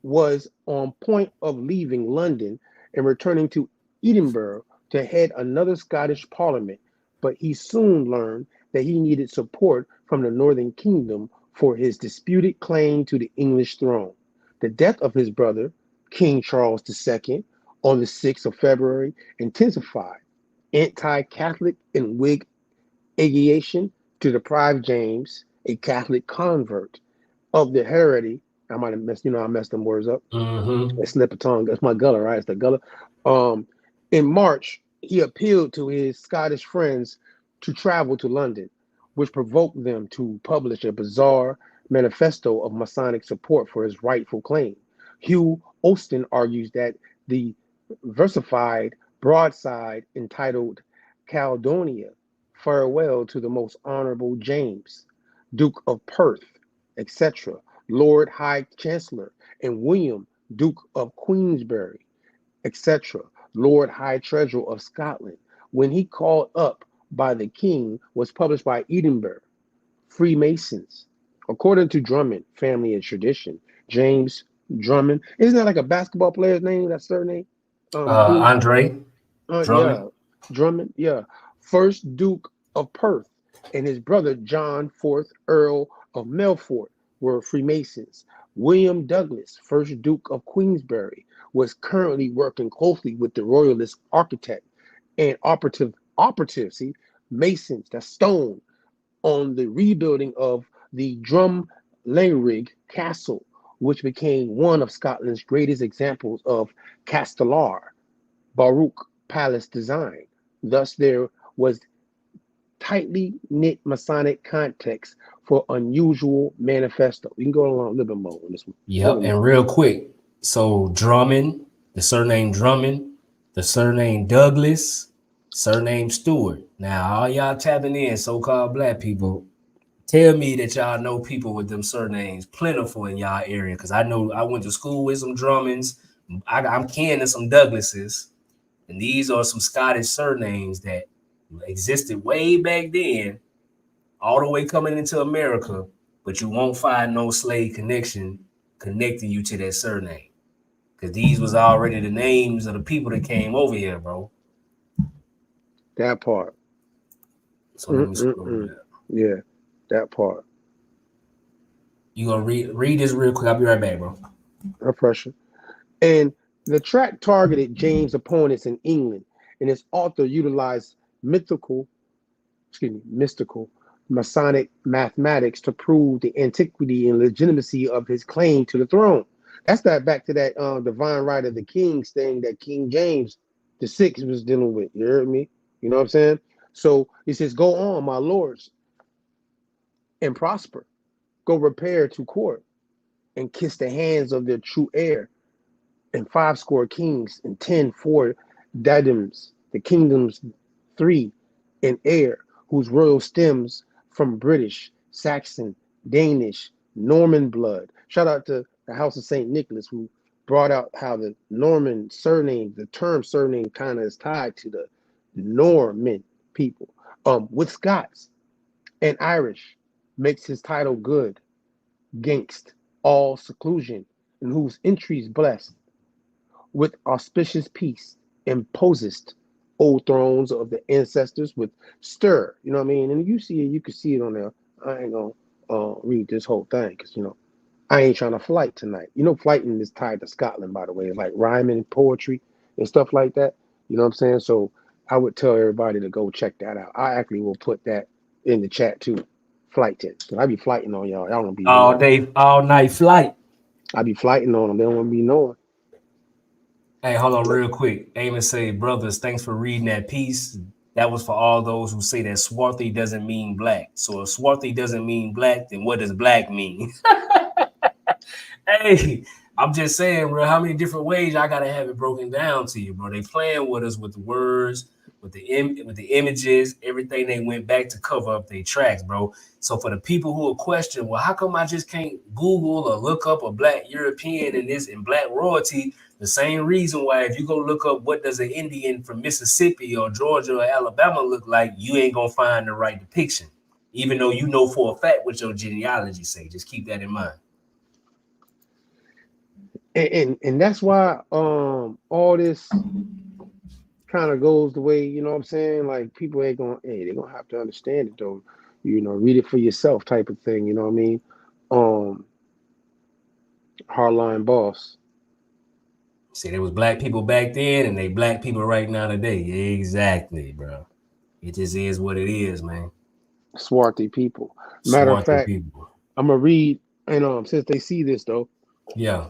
was on point of leaving London and returning to Edinburgh to head another Scottish parliament, but he soon learned that he needed support from the Northern Kingdom for his disputed claim to the English throne. The death of his brother, King Charles II, on the 6th of February intensified anti-Catholic and Whig agitation to deprive James, a Catholic convert, of the heredity. I might have messed, I messed them words up. Mm-hmm. A slip of tongue. That's my gullah, right? It's the gullah. In March, he appealed to his Scottish friends to travel to London, which provoked them to publish a bizarre manifesto of Masonic support for his rightful claim. Hugh Austin argues that the versified broadside entitled Caledonia, Farewell to the Most Honorable James, Duke of Perth, etc., Lord High Chancellor, and William, Duke of Queensberry, etc., Lord High Treasurer of Scotland, when he called up by the king, was published by Edinburgh Freemasons. According to Drummond family and tradition, James Drummond, isn't that like a basketball player's name, that surname? Andre Drummond. Yeah, Drummond, yeah. First Duke of Perth and his brother John, 4th Earl of Melfort, were Freemasons. William Douglas, first Duke of Queensberry, was currently working closely with the royalist architect and operative, see, Masons, that's stone, on the rebuilding of the Drumlanrig Castle, which became one of Scotland's greatest examples of Castellar Baroque palace design. Thus, there was tightly knit Masonic context for unusual manifesto. We can go along a little bit more on this one. Yep, and real quick. So Drummond, the surname Drummond, the surname Douglas, surname Stewart. Now, all y'all tapping in, so-called black people, tell me that y'all know people with them surnames plentiful in y'all area, because I know I went to school with some Drummonds. I'm kin to some Douglases, and these are some Scottish surnames that existed way back then, all the way coming into America, but you won't find no slave connection connecting you to that surname, because these was already the names of the people that came over here, bro. That part. So let me scroll down. Yeah, that part. You gonna read this real quick? I'll be right back, bro. No pressure. And the track targeted James' opponents in England, and its author utilized mystical Masonic mathematics to prove the antiquity and legitimacy of his claim to the throne. That's that back to that divine right of the kings thing that King James VI was dealing with. You heard me? You know what I'm saying? So he says, "Go on, my lords, and prosper. Go repair to court, and kiss the hands of their true heir, and 50 kings, and 10 diadems, the kingdoms 3 and heir, whose royal stems from British, Saxon, Danish, Norman blood." Shout out to the House of St. Nicholas, who brought out how the Norman surname, the term surname kind of is tied to the Norman people. With Scots and Irish, makes his title good, gainst all seclusion, and whose entries blessed, with auspicious peace, imposest old thrones of the ancestors with stir. You know what I mean? And you can see it on there. I ain't gonna read this whole thing, because I ain't trying to flight tonight. Flighting is tied to Scotland, by the way. It's like rhyming, poetry, and stuff like that. You know what I'm saying? So I would tell everybody to go check that out. I actually will put that in the chat too. Flight tips. I be flighting on y'all. Y'all don't be all day, all night flight. I be flighting on them. They don't want to be knowing. Hey, hold on real quick. Amos say, brothers, thanks for reading that piece. That was for all those who say that swarthy doesn't mean black. So if swarthy doesn't mean black, then what does black mean? Hey, I'm just saying, bro, how many different ways I gotta have it broken down to you, bro? They playing with us with the words, with the images, everything they went back to cover up their tracks, bro. So for the people who are questioning, well, how come I just can't Google or look up a black European in this and black royalty? The same reason why if you go look up what does an Indian from Mississippi or Georgia or Alabama look like, you ain't gonna find the right depiction, even though you know for a fact what your genealogy say. Just keep that in mind. And that's why all this kind of goes the way, you know what I'm saying? Like people ain't gonna, hey, they're gonna have to understand it though. You know, read it for yourself type of thing, you know what I mean? Hardline boss. See, there was black people back then and they black people right now today. Exactly, bro. It just is what it is, man. Swarthy people. Matter of Swarthy fact, people. I'm gonna read, and since they see this though, yeah,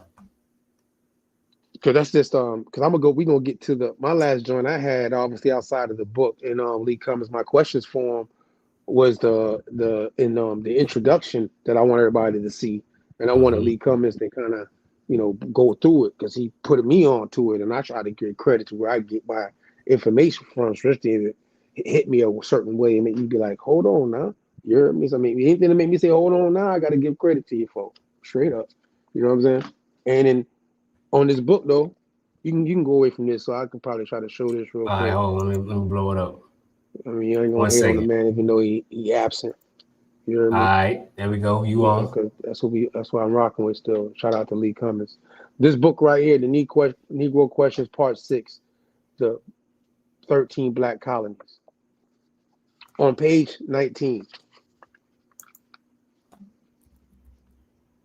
because that's just because we gonna get to my last joint I had obviously outside of the book, and Lee Cummings. My questions for him was the introduction that I want everybody to see, and I wanted Lee Cummings to kind of go through it because he put me on to it, and I try to give credit to where I get my information from, especially if it hit me a certain way and make you be like, hold on now, you heard me? So, I mean, anything to make me say hold on now, I got to give credit to you folks, straight up. You know what I'm saying? And then on this book though, you can go away from this, so I can probably try to show this real all right, quick. hold on, let me blow it up. I mean, you ain't gonna 1 hate on the second. man even though he absent. You know what I mean? All right, there we go. You Yeah, on? because that's what I'm rocking with still. Shout out to Lee Cummings. This book right here, the Negro Questions Part 6, the 13 Black Colonies. On page 19.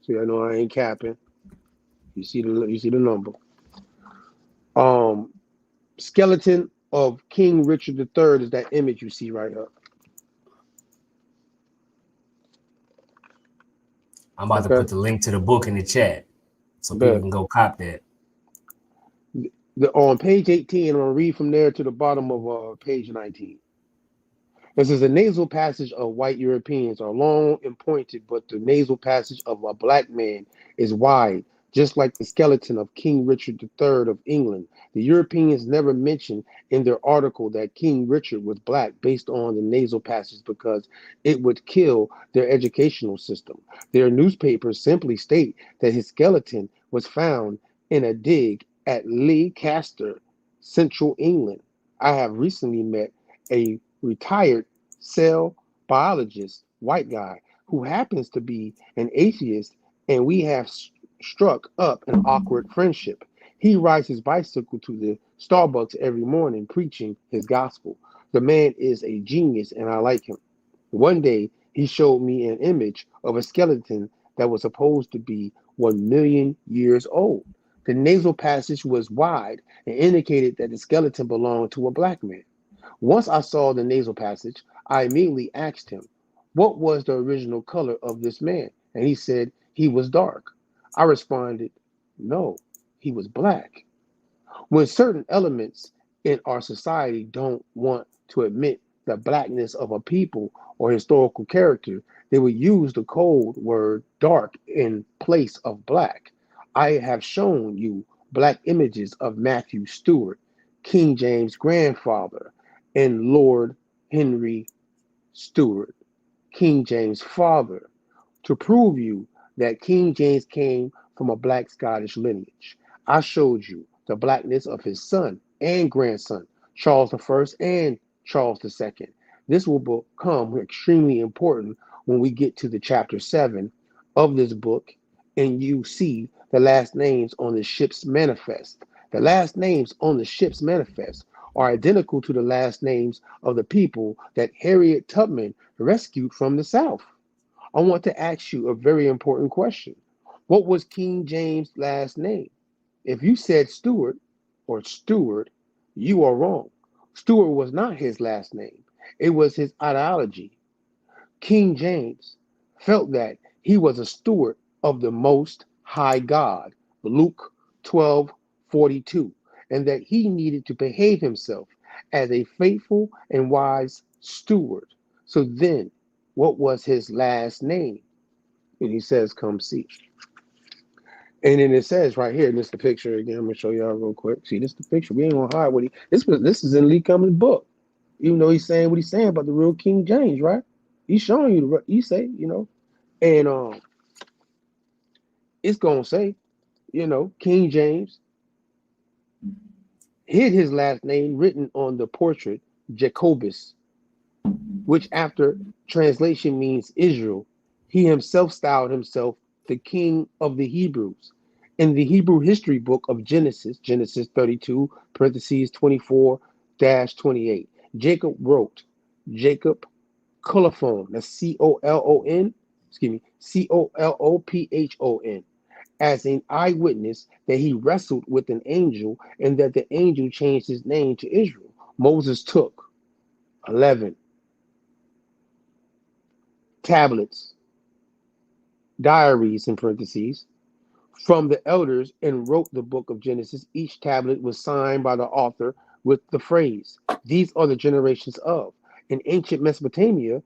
See, I know I ain't capping. You see the number. Skeleton of King Richard III is that image you see right here. I'm about to put the link to the book in the chat so people can go cop that. On page 18, I'm going to read from there to the bottom of page 19. This is the nasal passage of white Europeans are long and pointed, but the nasal passage of a black man is wide, just like the skeleton of King Richard III of England. The Europeans never mentioned in their article that King Richard was black based on the nasal passage because it would kill their educational system. Their newspapers simply state that his skeleton was found in a dig at Leicester, Central England. I have recently met a retired cell biologist, white guy, who happens to be an atheist, and we have struck up an awkward friendship. He rides his bicycle to the Starbucks every morning preaching his gospel. The man is a genius, and I like him. One day, he showed me an image of a skeleton that was supposed to be 1 million years old. The nasal passage was wide and indicated that the skeleton belonged to a black man. Once I saw the nasal passage, I immediately asked him, what was the original color of this man? And he said he was dark. I responded, no, he was black. When certain elements in our society don't want to admit the blackness of a people or historical character, they would use the code word dark in place of black. I have shown you black images of Matthew Stewart, King James' grandfather, and Lord Henry Stewart, King James' father, to prove you that King James came from a black Scottish lineage. I showed you the blackness of his son and grandson, Charles I and Charles II. This will become extremely important when we get to the chapter 7 of this book and you see the last names on the ship's manifest. The last names on the ship's manifest are identical to the last names of the people that Harriet Tubman rescued from the South. I want to ask you a very important question. What was King James' last name? If you said Stewart or Stewart, you are wrong. Stewart was not his last name. It was his ideology. King James felt that he was a steward of the Most High God, Luke 12:42, and that he needed to behave himself as a faithful and wise steward. So then, what was his last name? And he says, "Come see." And then it says right here, and this is the picture again. I'm gonna show y'all real quick. See, this is the picture. We ain't gonna hide what he. This is in Lee Cummings' book. Even though he's saying what he's saying about the real King James, right? He's showing you the. He say, and it's gonna say, King James hid his last name written on the portrait Jacobus, which after translation means Israel. He himself styled himself the King of the Hebrews. In the Hebrew history book of Genesis, Genesis 32, parentheses 24-28, Jacob wrote, Jacob Colophon, that's Colophon, as an eyewitness that he wrestled with an angel and that the angel changed his name to Israel. Moses took 11 tablets, diaries in parentheses, from the elders and wrote the book of Genesis. Each tablet was signed by the author with the phrase, "These are the generations of." In ancient Mesopotamia,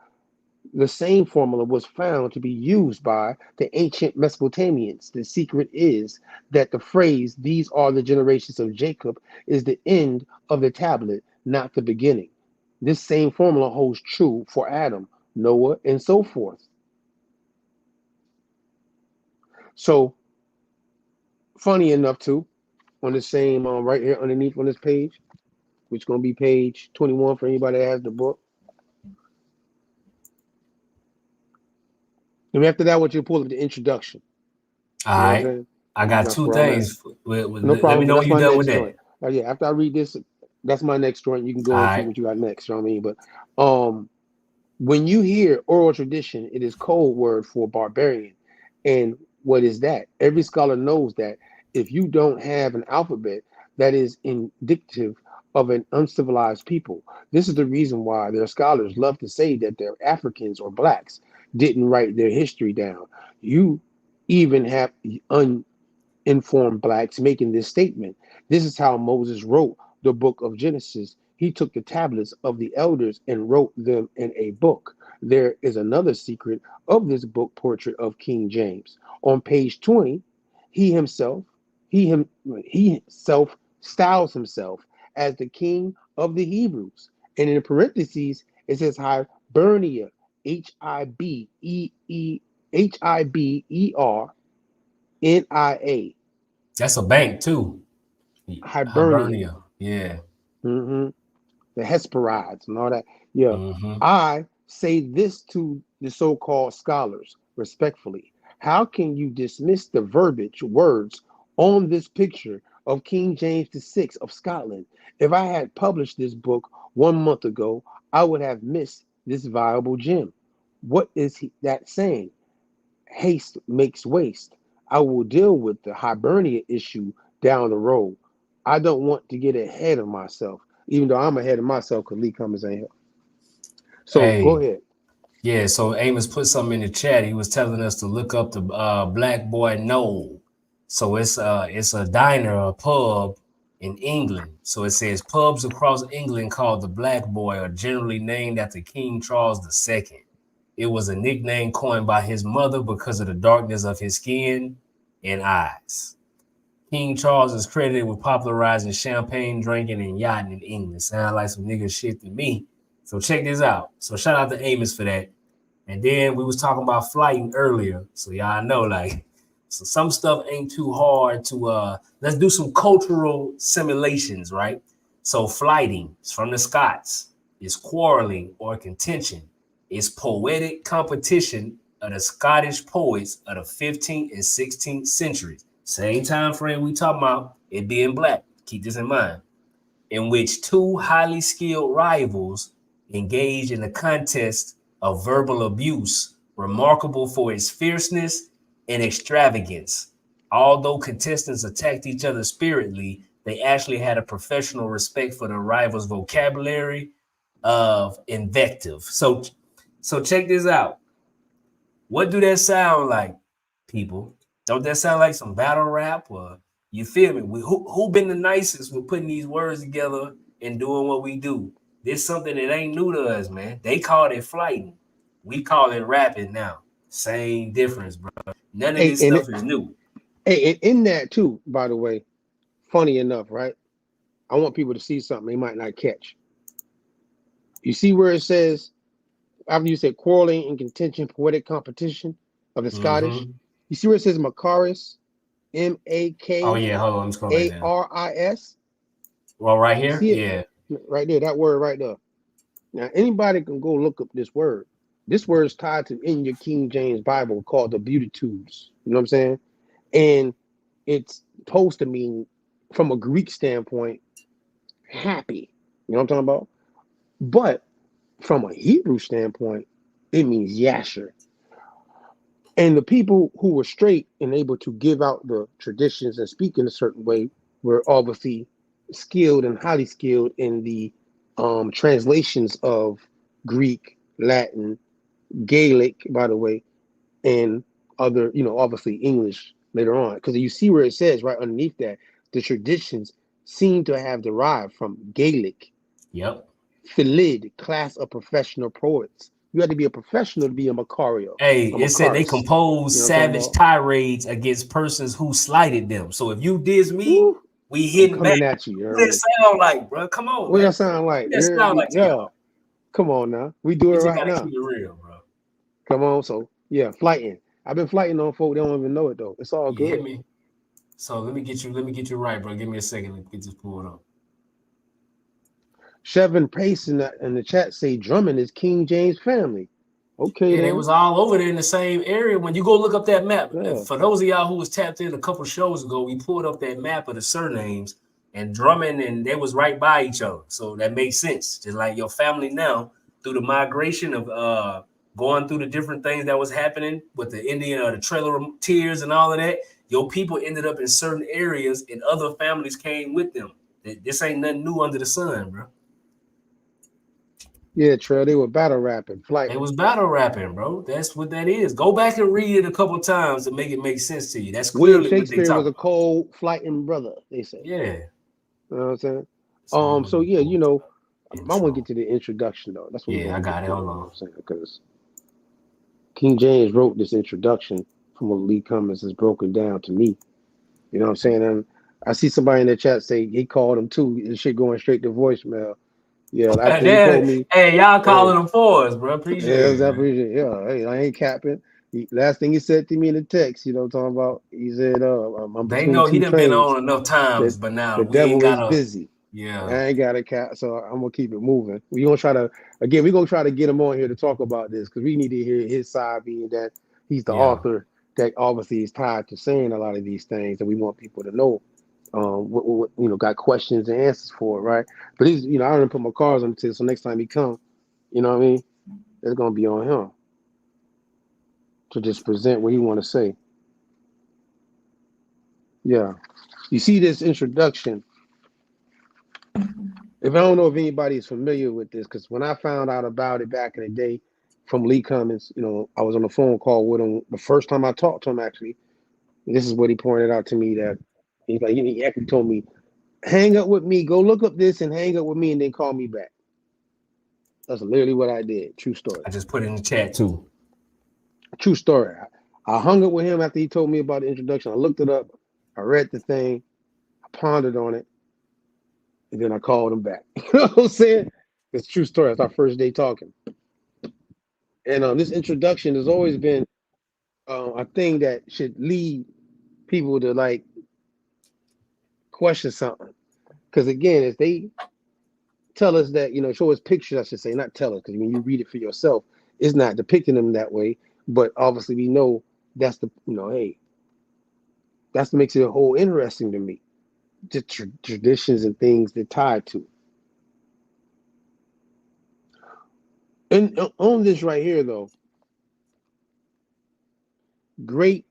the same formula was found to be used by the ancient Mesopotamians. The secret is that the phrase, "These are the generations of Jacob," is the end of the tablet, not the beginning. This same formula holds true for Adam, Noah, and so forth. So, funny enough, too, on the same, right here underneath on this page, which is going to be page 21 for anybody that has the book. And after that, what you pull up the introduction. All right. I got That's two where I'm at. things. No Let problem. me know when That's you're my done next with that. joint. Yeah, after I read this, that's my next joint. You can go All and see right. what you got next. You know what I mean? But when you hear oral tradition, it is code word for barbarian. And what is that? Every scholar knows that if you don't have an alphabet, that is indicative of an uncivilized people. This is the reason why their scholars love to say that they're Africans or blacks didn't write their history down. You even have uninformed blacks making this statement. This is how Moses wrote the book of Genesis. He took the tablets of the elders and wrote them in a book. There is another secret of this book portrait of King James. On page 20, he himself styles himself as the King of the Hebrews. And in parentheses, it says Hibernia, Hibernia. That's a bank too. Hibernia. Yeah. The Hesperides and all that. Yeah. I say this to the so-called scholars respectfully. How can you dismiss the verbiage words on this picture of King James VI of Scotland? If I had published this book 1 month ago, I would have missed this valuable gem. What is that saying? Haste makes waste. I will deal with the Hibernia issue down the road. I don't want to get ahead of myself, even though I'm ahead of myself because Lee Cummings ain't here. So go ahead. Yeah, so Amos put something in the chat. He was telling us to look up the Black Boy Knoll. So it's a diner, a pub in England. So it says pubs across England called the Black Boy are generally named after King Charles II. It was a nickname coined by his mother because of the darkness of his skin and eyes. King Charles is credited with popularizing champagne drinking and yachting in England. Sound like some nigga shit to me. So check this out. So shout out to Amos for that. And then we was talking about flighting earlier. So y'all know, like, so some stuff ain't too hard to let's do some cultural simulations, right? So flighting is from the Scots, is quarreling or contention. It's poetic competition of the Scottish poets of the 15th and 16th centuries. Same time frame we talking about it being black. Keep this in mind. In which two highly skilled rivals engage in a contest of verbal abuse, remarkable for its fierceness and extravagance. Although contestants attacked each other spiritedly, they actually had a professional respect for the rivals' vocabulary of invective. So check this out. What do that sound like, people? Don't that sound like some battle rap or You feel me? Who been the nicest with putting these words together and doing what we do? This something that ain't new to us, man. They called it flighting. We call it rapping now. Same difference, bro. None of this stuff is new. Hey, and in that too, by the way, funny enough, right? I want people to see something they might not catch. You see where it says, after you said quarreling and contention, poetic competition of the Scottish, you see where it says Macaris, M-A-K-A-R-I-S? Oh yeah, hold on, I'm just going right now. Well, right here, see it? yeah. Right there, that word right there. Now, anybody can go look up this word. This word is tied to in your King James Bible called the Beatitudes. You know what I'm saying? And it's supposed to mean, from a Greek standpoint, happy. You know what I'm talking about? But from a Hebrew standpoint, it means yasher. And the people who were straight and able to give out the traditions and speak in a certain way were obviously skilled and highly skilled in the translations of Greek, Latin, Gaelic, by the way, and other, obviously English later on. Because you see where it says right underneath that, the traditions seem to have derived from Gaelic. Yep. Philid, class of professional poets. You had to be a professional to be a Macario. Hey, it said they composed savage tirades against persons who slighted them. So if you diss me, we hitting back. At you. What does it sound like, bro? Come on, what man. That sound like? That sound like Come on now. We do it right now. Keep it real, bro. Come on. So yeah, flighting. I've been flighting on folk. They don't even know it though. It's all good. Hit me. So let me get you right, bro. Give me a second. Let me get this pulled up. Chevin Pace in the chat say Drummond is King James family. Okay, yeah, they was all over there in the same area. When you go look up that map, for those of y'all who was tapped in a couple shows ago, we pulled up that map of the surnames, and Drummond and they was right by each other. So that makes sense. Just like your family now, through the migration of going through the different things that was happening with the Indian or the Trail of Tears and all of that, your people ended up in certain areas and other families came with them. This ain't nothing new under the sun, bro. Yeah, Trail, they were battle rapping. Flight. They was battle rapping, bro. That's what that is. Go back and read it a couple times to make it make sense to you. That's clearly William Shakespeare what they was a cold flighting brother, they say. Yeah. You know what I'm saying? So yeah, I want to get to the introduction though. That's what I got it. Hold on. You know what I'm saying? Because King James wrote this introduction from what Lee Cummings has broken down to me. You know what I'm saying? And I see somebody in the chat say he called him too. This shit going straight to voicemail. Yeah, after he told me. Hey, y'all calling them for us, bro. Appreciate it. I appreciate it. Yeah, hey, I ain't capping. Last thing he said to me in the text, what I'm talking about? He said, I'm they know he done been on enough times, but now the devil is busy. Yeah. I ain't got a cap, so I'm gonna keep it moving. We're gonna try to get him on here to talk about this because we need to hear his side, being that he's the author that obviously is tied to saying a lot of these things, and we want people to know what got questions and answers for it, right? But he's I don't put my cards on the table, so next time he come, you know what I mean, it's gonna be on him to just present what he want to say. Yeah, you see this introduction. If I don't know if anybody is familiar with this, because when I found out about it back in the day from Lee Cummings, I was on a phone call with him the first time I talked to him. Actually, this is what he pointed out to me, that he actually told me, hang up with me, go look up this and hang up with me and then call me back. That's literally what I did. True story. I just put it in the chat too. True story. I hung up with him after he told me about the introduction. I looked it up. I read the thing. I pondered on it. And then I called him back. You know what I'm saying? It's a true story. It's our first day talking. And this introduction has always been a thing that should lead people to question something. Because again, if they tell us that, show us pictures, I should say, not tell us, because when you read it for yourself, it's not depicting them that way. But obviously we know that's the, hey, that's what makes it a whole interesting to me. The traditions and things they're tied to. And on this right here, though, great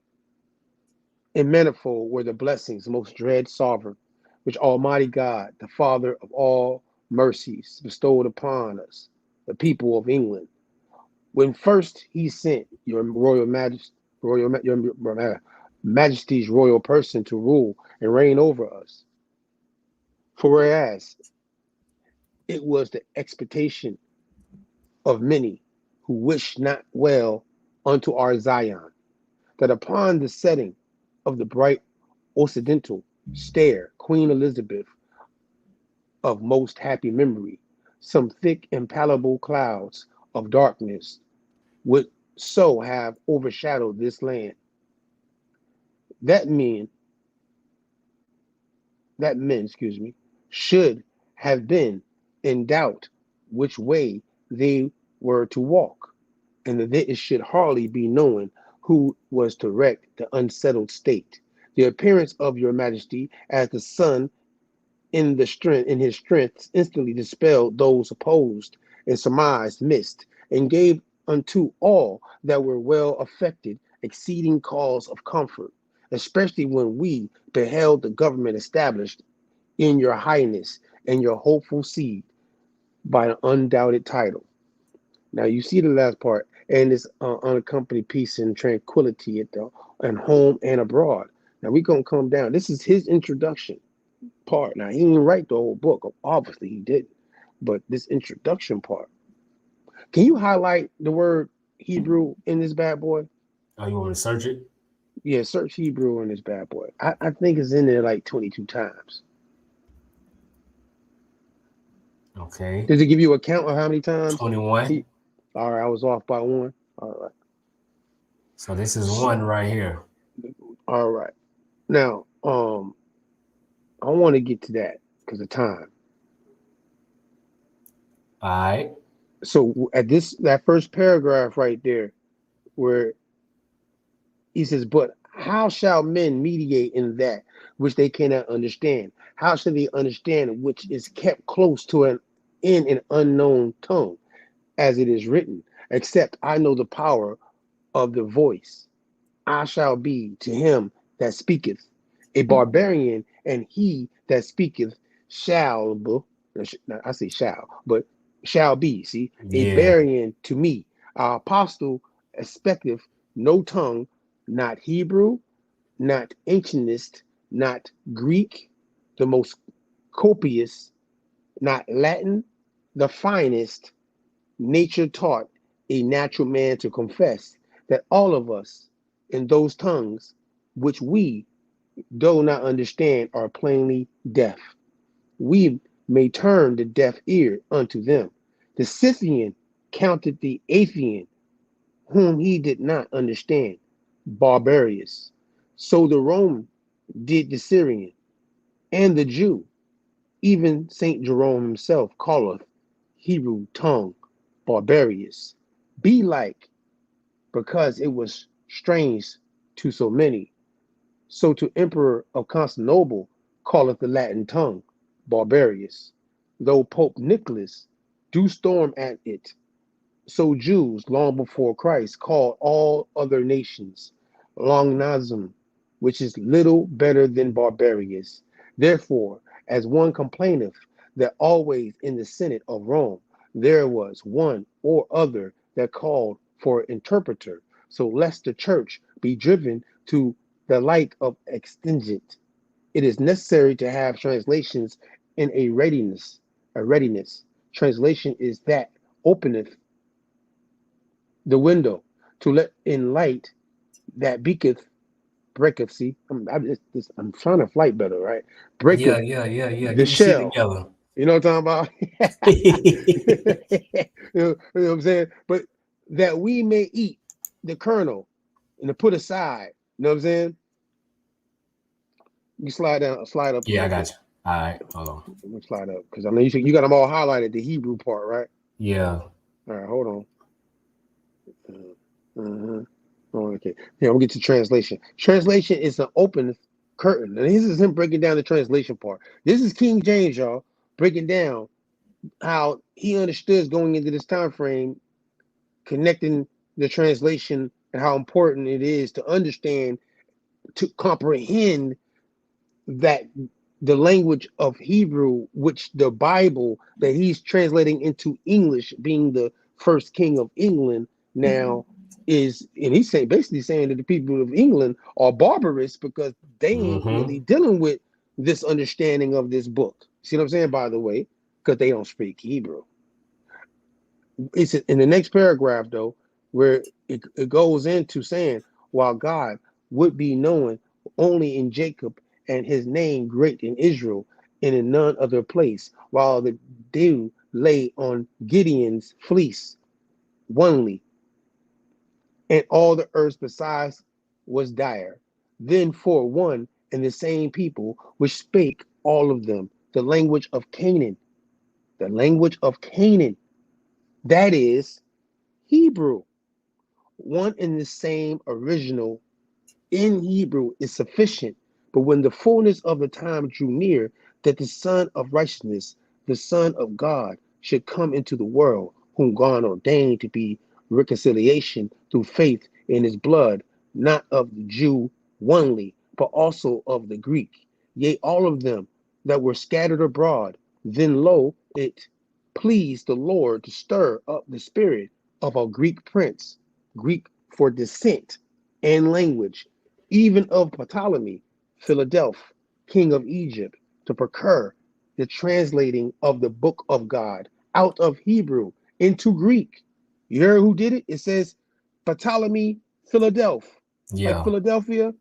and manifold were the blessings, most dread sovereign, which Almighty God, the Father of all mercies, bestowed upon us, the people of England. When first he sent your royal majesty, Majesty's royal person to rule and reign over us. For whereas it was the expectation of many who wished not well unto our Zion, that upon the setting of the bright occidental stair, Queen Elizabeth of most happy memory, some thick impalpable clouds of darkness would so have overshadowed this land. That men, should have been in doubt which way they were to walk, and that it should hardly be known who was to wreck the unsettled state. The appearance of your majesty as the sun in his strength instantly dispelled those opposed and surmised mist, and gave unto all that were well affected exceeding cause of comfort, especially when we beheld the government established in your highness and your hopeful seed by an undoubted title. Now you see the last part, and it's unaccompanied peace and tranquility at home and abroad. Now we're gonna come down. This is his introduction part. Now he didn't write the whole book. Obviously he didn't, but this introduction part. Can you highlight the word Hebrew in this bad boy? Oh, you want me to search it? Yeah, search Hebrew in this bad boy. I think it's in there like 22 times. Okay. Does it give you a count of how many times? 21. All right, I was off by one. All right. So this is one right here. All right. Now, I want to get to that because of time. All right. So at that first paragraph right there, where he says, "But how shall men mediate in that which they cannot understand? How shall they understand which is kept close to an unknown tongue, as it is written? Except I know the power of the voice, I shall be to him that speaketh a barbarian, and he that speaketh shall be." I say shall, but shall be. See, a barbarian to me. Our apostle expecteth no tongue, not Hebrew, not ancientist, not Greek, the most copious, not Latin, the finest. Nature taught a natural man to confess that all of us in those tongues which we do not understand are plainly deaf. We may turn the deaf ear unto them. The Scythian counted the Athenian, whom he did not understand, barbarous. So the Roman did the Syrian, and the Jew. Even Saint Jerome himself calleth Hebrew tongue barbarous. Be like, because it was strange to so many. So to Emperor of Constantinople calleth the Latin tongue barbarous, though Pope Nicholas do storm at it. So Jews long before Christ called all other nations Longnazim, which is little better than barbarous. Therefore, as one complaineth that always in the Senate of Rome there was one or other that called for an interpreter, so lest the church be driven to the like of extingent, it is necessary to have translations in a readiness. Translation is that openeth the window to let in light that breaketh. See, I'm trying to flight better, right? Breaketh Yeah. the Get your shit shell. together. You know what I'm talking about? You know what I'm saying? But that we may eat the kernel and to put aside. You know what I'm saying? You slide up. Yeah, I got you. All right, hold on. Let me slide up because I know you got them all highlighted, the Hebrew part, right? Yeah. All right, hold on. Oh, okay. Here, we'll get to translation. Translation is an open curtain. And this is him breaking down the translation part. This is King James, y'all, breaking down how he understood going into this time frame, connecting the translation and how important it is to understand, to comprehend that the language of Hebrew, which the Bible that he's translating into English, being the first king of England now, is, and he's basically saying that the people of England are barbarous because they ain't really dealing with this understanding of this book. See what I'm saying? By the way, because they don't speak Hebrew. It's in the next paragraph though, where it goes into saying, while God would be known only in Jacob and his name great in Israel and in none other place, while the dew lay on Gideon's fleece only, and all the earth besides was dire. Then for one and the same people which spake all of them the language of Canaan, that is Hebrew. One and the same original in Hebrew is sufficient. But when the fullness of the time drew near, that the Son of Righteousness, the Son of God, should come into the world, whom God ordained to be reconciliation through faith in his blood, not of the Jew only, but also of the Greek, yea, all of them that were scattered abroad. Then lo, it pleased the Lord to stir up the spirit of a Greek prince, Greek for descent and language, even of Ptolemy, Philadelphia, king of Egypt, to procure the translating of the book of God out of Hebrew into Greek. You heard who did it? It says Ptolemy, Philadelphia, like Philadelphia,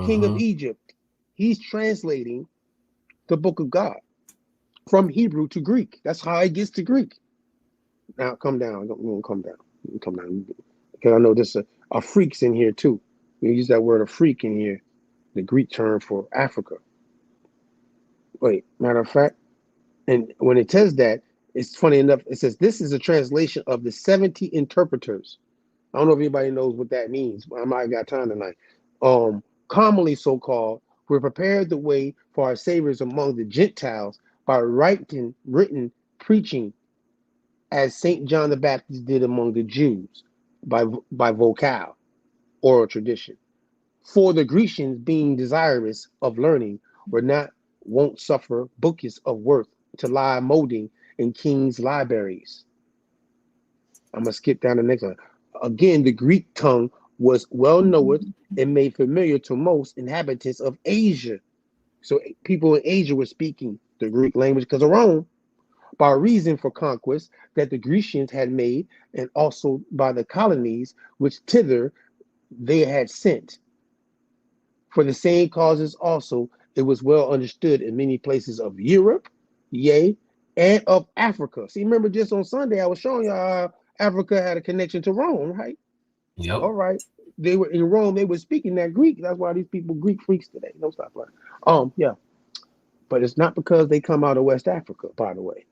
king of Egypt. He's translating the book of God from Hebrew to Greek. That's how it gets to Greek. Now, come down. Don't come down. Come down. Because I know there's a freaks in here too. We use that word "a freak" in here, the Greek term for Africa. Wait, matter of fact, and when it says that, it's funny enough. It says this is a translation of the 70 interpreters. I don't know if anybody knows what that means. I might have got time tonight. Commonly so-called, were prepared the way for our saviors among the Gentiles by written preaching, as Saint John the Baptist did among the Jews by vocal, oral tradition. For the Grecians, being desirous of learning, were not won't suffer books of worth to lie molding in kings' libraries. I'm gonna skip down the next one. Again, the Greek tongue was well known and made familiar to most inhabitants of Asia. So people in Asia were speaking the Greek language because of Rome, by reason for conquest that the Grecians had made, and also by the colonies which thither they had sent. For the same causes also, it was well understood in many places of Europe, yea, and of Africa. See, remember just on Sunday, I was showing you how Africa had a connection to Rome, right? Yep. All right. They were in Rome, they were speaking that Greek. That's why these people Greek freaks today. No, stop lying. Yeah. But it's not because they come out of West Africa, by the way.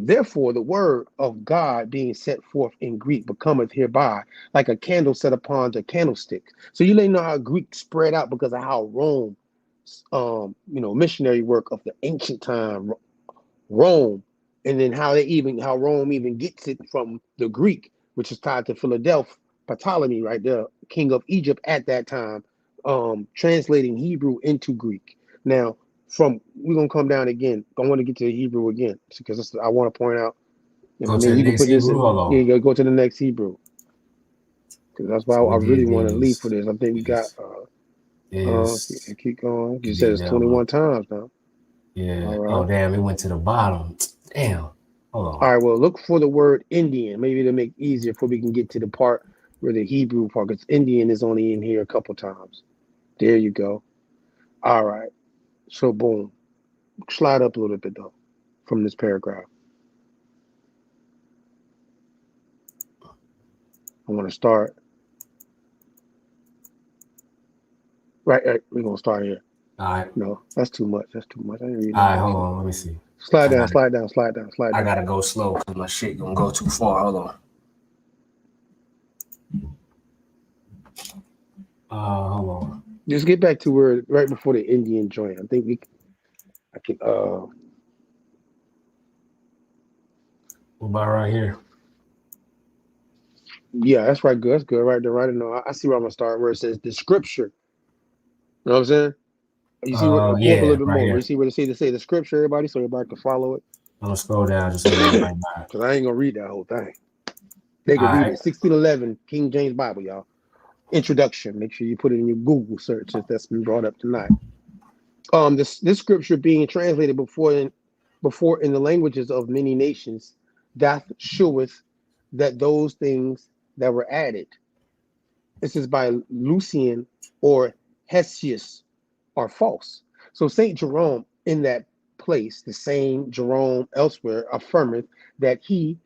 Therefore, the word of God being set forth in Greek becometh hereby like a candle set upon the candlestick. So you know how Greek spread out because of how Rome, missionary work of the ancient time, Rome, and then how Rome even gets it from the Greek, which is tied to Philadelphia, Ptolemy, right there, king of Egypt at that time, translating Hebrew into Greek. Now, we're gonna come down again. I want to get to the Hebrew again because I want to point out. Go to the next Hebrew. You gotta go to the next Hebrew because that's why I really want to leave for this. I think we got. Keep going. You said it's 21 times now. Yeah. Right. Oh damn! It went to the bottom. Damn. Hold on. All right. Well, look for the word Indian. Maybe to make it easier before we can get to the part where the Hebrew part, because Indian is only in here a couple times. There you go. All right. So boom, slide up a little bit though from this paragraph. I want to start. Right, we're gonna start here. All right. No, that's too much. I didn't read that. All right, hold on. Let me see. Slide down. I gotta go slow because my shit gonna go too far. Hold on. Hold on. Just get back to where right before the Indian joint. I think I can. What about right here? Yeah, that's right. Good. That's good. Right there. Right. No, I see where I'm gonna start. Where it says the scripture. You know what I'm saying? You see where a little bit more. You see where they say the scripture, everybody, so everybody can follow it. I'm gonna scroll down just so everybody because I ain't gonna read that whole thing. They can All read right. it. 1611 King James Bible, y'all. Introduction. Make sure you put it in your Google search if that's been brought up tonight. This scripture being translated before in the languages of many nations, that showeth that those things that were added. This is by Lucian or Hesius are false. So Saint Jerome in that place, the same Jerome elsewhere, affirmeth that he,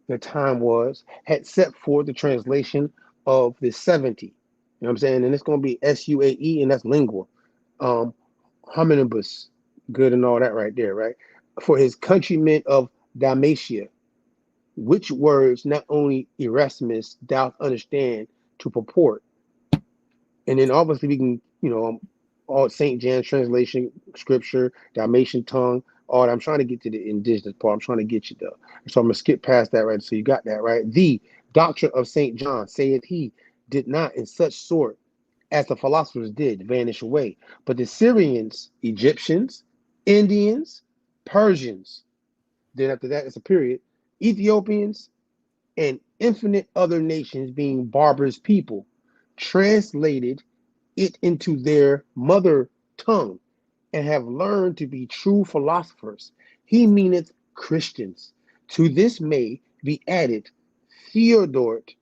the time was, had set forth the translation of the 70. You know what I'm saying? And it's going to be SUAE, and that's lingua. Hominibus, good and all that right there, right? For his countrymen of Dalmatia, which words not only Erasmus doth understand to purport. And then obviously we can, all St. John's translation, scripture, Dalmatian tongue, all that. I'm trying to get to the indigenous part. I'm trying to get you there. So I'm going to skip past that, right? So you got that, right? The doctrine of St. John saith he did not in such sort as the philosophers did vanish away. But the Syrians, Egyptians, Indians, Persians, then after that it's a period, Ethiopians, and infinite other nations being barbarous people, translated it into their mother tongue and have learned to be true philosophers. He meaneth Christians. To this may be added Theodort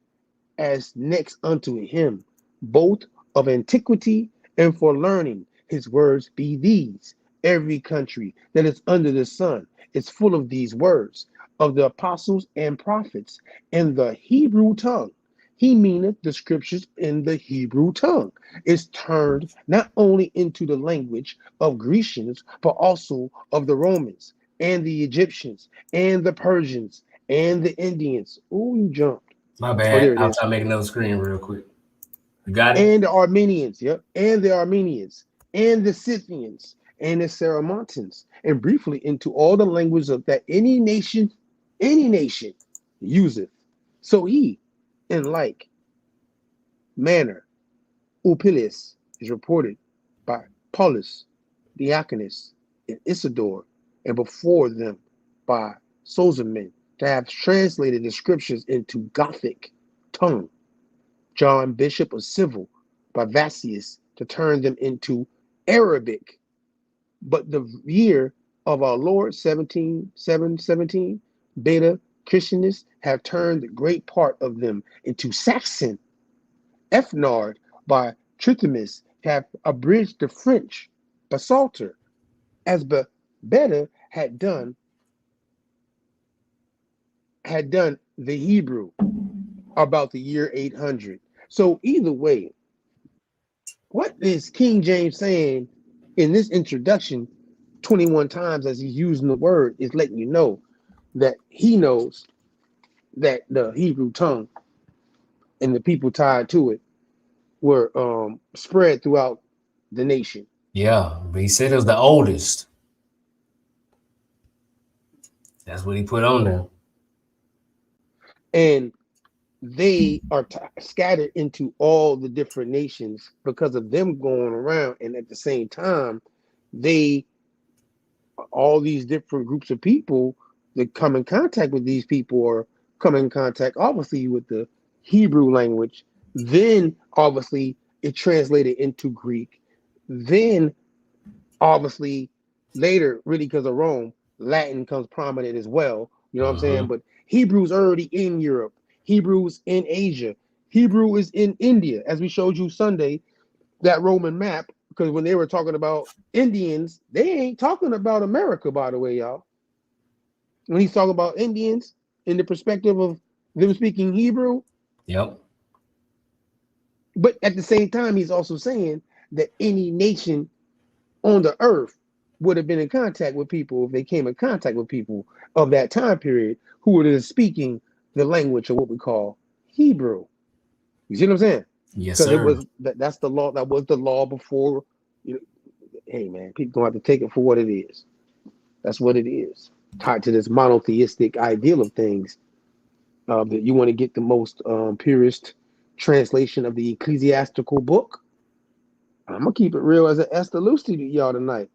as next unto him, both of antiquity and for learning. His words be these: every country that is under the sun is full of these words of the apostles and prophets in the Hebrew tongue. He meaneth the scriptures in the Hebrew tongue is turned not only into the language of Grecians, but also of the Romans and the Egyptians and the Persians and the Indians. Oh, you jumped. My Oh, bad. there it I'll is. try to make another screen real quick. You got it? And the Armenians, yep, and the Armenians, and the Scythians, and the Saramontans, and briefly into all the languages of that any nation useth. So he, in like manner, Upilis is reported by Paulus, Diaconus, and Isidore, and before them by Sozomen, to have translated the scriptures into Gothic tongue. John, Bishop of Civil, by Vasius, to turn them into Arabic. But the year of our Lord, 717, Beta Christianists have turned the great part of them into Saxon. Ethnard, by Trithimus, have abridged the French, Basalter, as Beta had done the Hebrew about the year 800. So either way, what is King James saying in this introduction 21 times as he's using the word is letting you know that he knows that the Hebrew tongue and the people tied to it were spread throughout the nation. Yeah, but he said it was the oldest. That's what he put on there. And they are scattered into all the different nations because of them going around. And at the same time, all these different groups of people that come in contact with these people or come in contact, obviously, with the Hebrew language. Then, obviously, it translated into Greek. Then, obviously, later, really because of Rome, Latin comes prominent as well. You know what I'm saying? But Hebrew's already in Europe. Hebrew's in Asia. Hebrew is in India, as we showed you Sunday, that Roman map, because when they were talking about Indians, they ain't talking about America, by the way, y'all. When he's talking about Indians in the perspective of them speaking Hebrew. Yep. But at the same time, he's also saying that any nation on the earth would have been in contact with people if they came in contact with people of that time period who were speaking the language of what we call Hebrew. You see what I'm saying? Yes, sir. Because it was that's the law. That was the law before. Hey, man, people don't have to take it for what it is. That's what it is. Tied to this monotheistic ideal of things. That you want to get the most purest translation of the ecclesiastical book. I'm gonna keep it real as an Esther Lucy to y'all tonight.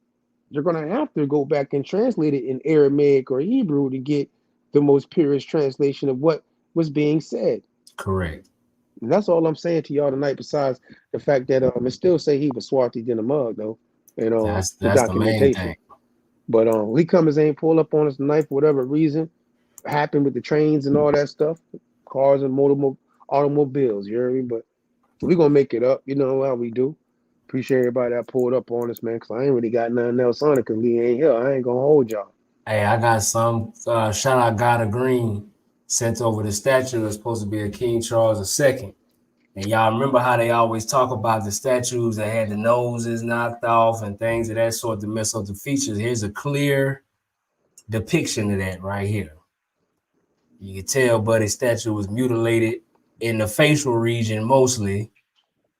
You're gonna have to go back and translate it in Aramaic or Hebrew to get the most purest translation of what was being said. Correct. And that's all I'm saying to y'all tonight, besides the fact that it still say he was swarthy in the mug, though, and That's the the main documentation. thing. But Lee Cummings ain't pull up on us tonight for whatever reason. Happened with the trains and all that stuff, cars and automobiles, you hear me? But we're gonna make it up, you know how we do. Appreciate everybody that pulled up on us, man, because I ain't really got nothing else on it because Lee ain't here. I ain't gonna hold y'all. Hey, I got some shout out God of Green sent over the statue that's supposed to be a King Charles II. And y'all remember how they always talk about the statues that had the noses knocked off and things of that sort to mess up the features. Here's a clear depiction of that right here. You can tell Buddy's statue was mutilated in the facial region mostly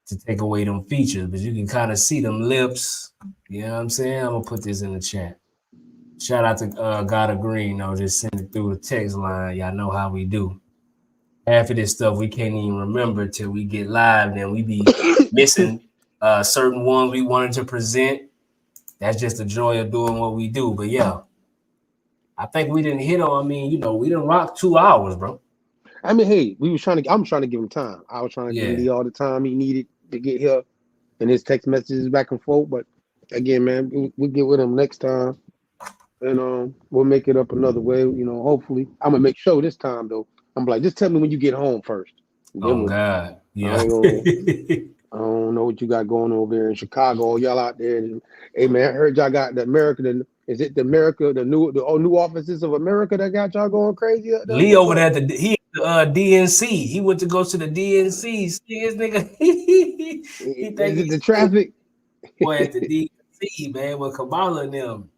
to take away them features, but you can kind of see them lips. You know what I'm saying? I'm gonna put this in the chat. Shout out to God of Green. I'll just send it through the text line. Y'all know how we do. Half of this stuff we can't even remember till we get live. Then we be missing certain ones we wanted to present. That's just the joy of doing what we do. But yeah, I think we didn't hit on. I mean, you know, we didn't rock 2 hours, bro. I mean, hey, I'm trying to give him time. I was trying to give Lee all the time he needed to get here, and his text messages back and forth. But again, man, we'll get with him next time, and we'll make it up another way. You know, hopefully, I'm gonna make sure this time though. I'm like, just tell me when you get home first. Oh God, yeah. I don't know what you got going over there in Chicago. All y'all out there. And, hey man, I heard y'all got the America. Is it the America, the new offices of America that got y'all going crazy? Lee over there, he at the DNC. He went to go to the DNC. See his nigga. He think it's the traffic. Boy, at the DNC, man, with Kamala and them.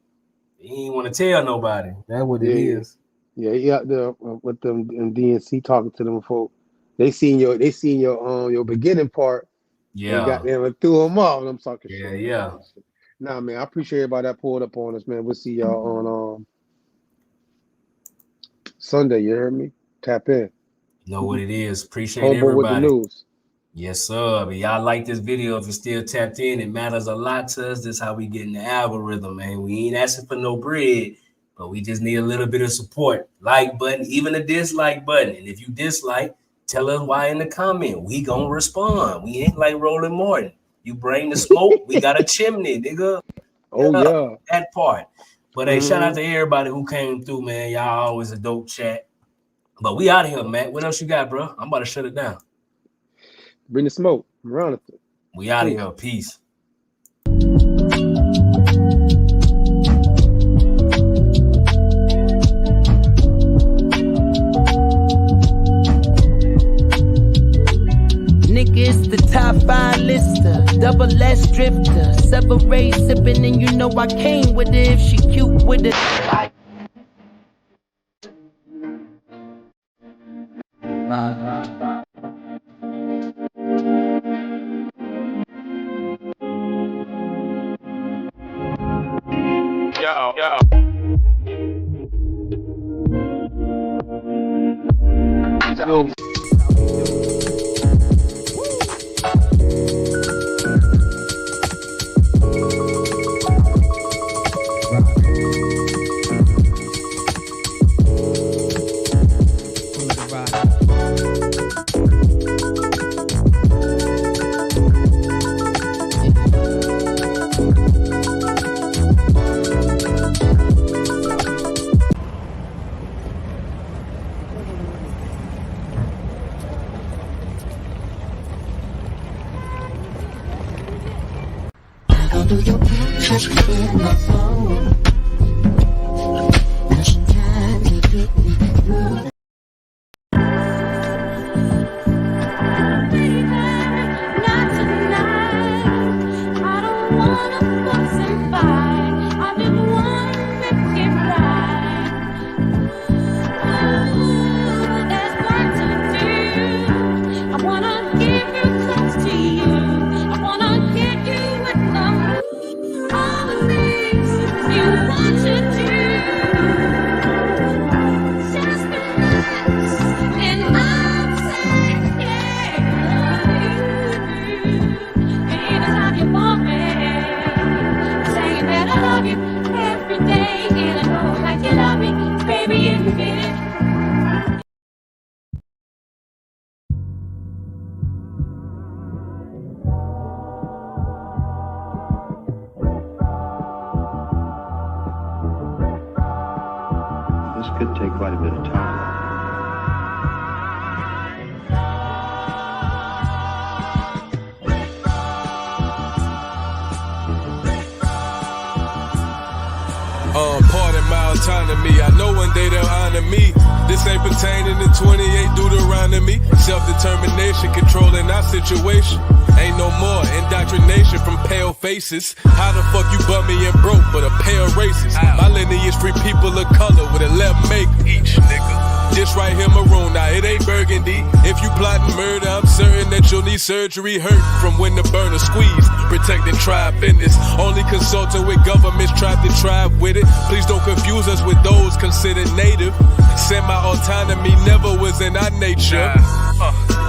He ain't want to tell nobody. That's what it is. Yeah, he out there with them in DNC talking to them folk. They seen your beginning part. Yeah. And got them and threw them off. I'm talking shit. Yeah. Nah, man, I appreciate everybody that pulled up on us, man. We'll see y'all on Sunday. You heard me? Tap in. You know what it is. Appreciate Homeboy everybody. With the news. Yes, sir. But y'all like this video. If you're still tapped in, it matters a lot to us. This is how we get in the algorithm, man. We ain't asking for no bread, but we just need a little bit of support. Like button, even a dislike button. And if you dislike, tell us why in the comment. We gonna respond. We ain't like Roland Martin. You bring the smoke, we got a chimney, nigga. Oh, that part. But hey, shout out to everybody who came through, man. Y'all always a dope chat. But we out of here, Matt. What else you got, bro? I'm about to shut it down. Bring the smoke. Around it. We out of here. Peace. Niggas, the top 5 lister, double S drifter, separate sipping, and you know I came with it if she cute with it. This could take quite a bit of time. Pardon my autonomy. I know one day they'll honor me. This ain't pertaining to 28 Deuteronomy. Self-determination, controlling our situation. Ain't no more indoctrination from pale faces. How the fuck you bummy and broke but a pale racist? My lineage free people of color with a left make each nigga. This right here maroon, now it ain't burgundy. If you plotting murder, I'm certain that you'll need surgery. Hurt from when the burner squeezed. Protecting tribe business. Only consulting with governments tried to tribe with it. Please don't confuse us with those considered native. Semi-autonomy never was in our nature.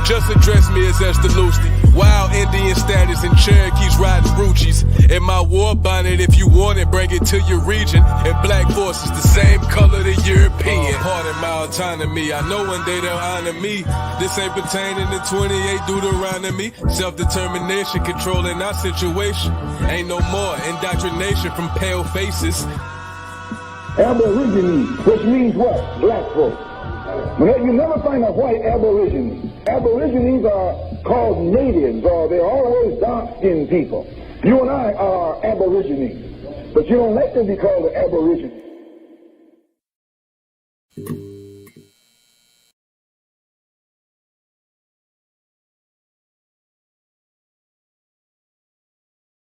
Just address me as Esther Loosely. Wild Indian status and Cherokees riding Ruchis. In my war bonnet, if you want it, bring it to your region. And black forces the same color the European. Pardon my autonomy. I know one day they'll honor me. This ain't pertaining to 28 Deuteronomy. Self-determination, controlling our situation. Ain't no more indoctrination from pale faces. Aborigines, which means what? Black folk. You never find a white aborigine. Aborigines are called natives, or they're always dark-skinned people. You and I are aborigines, but you don't like to be called an aborigine.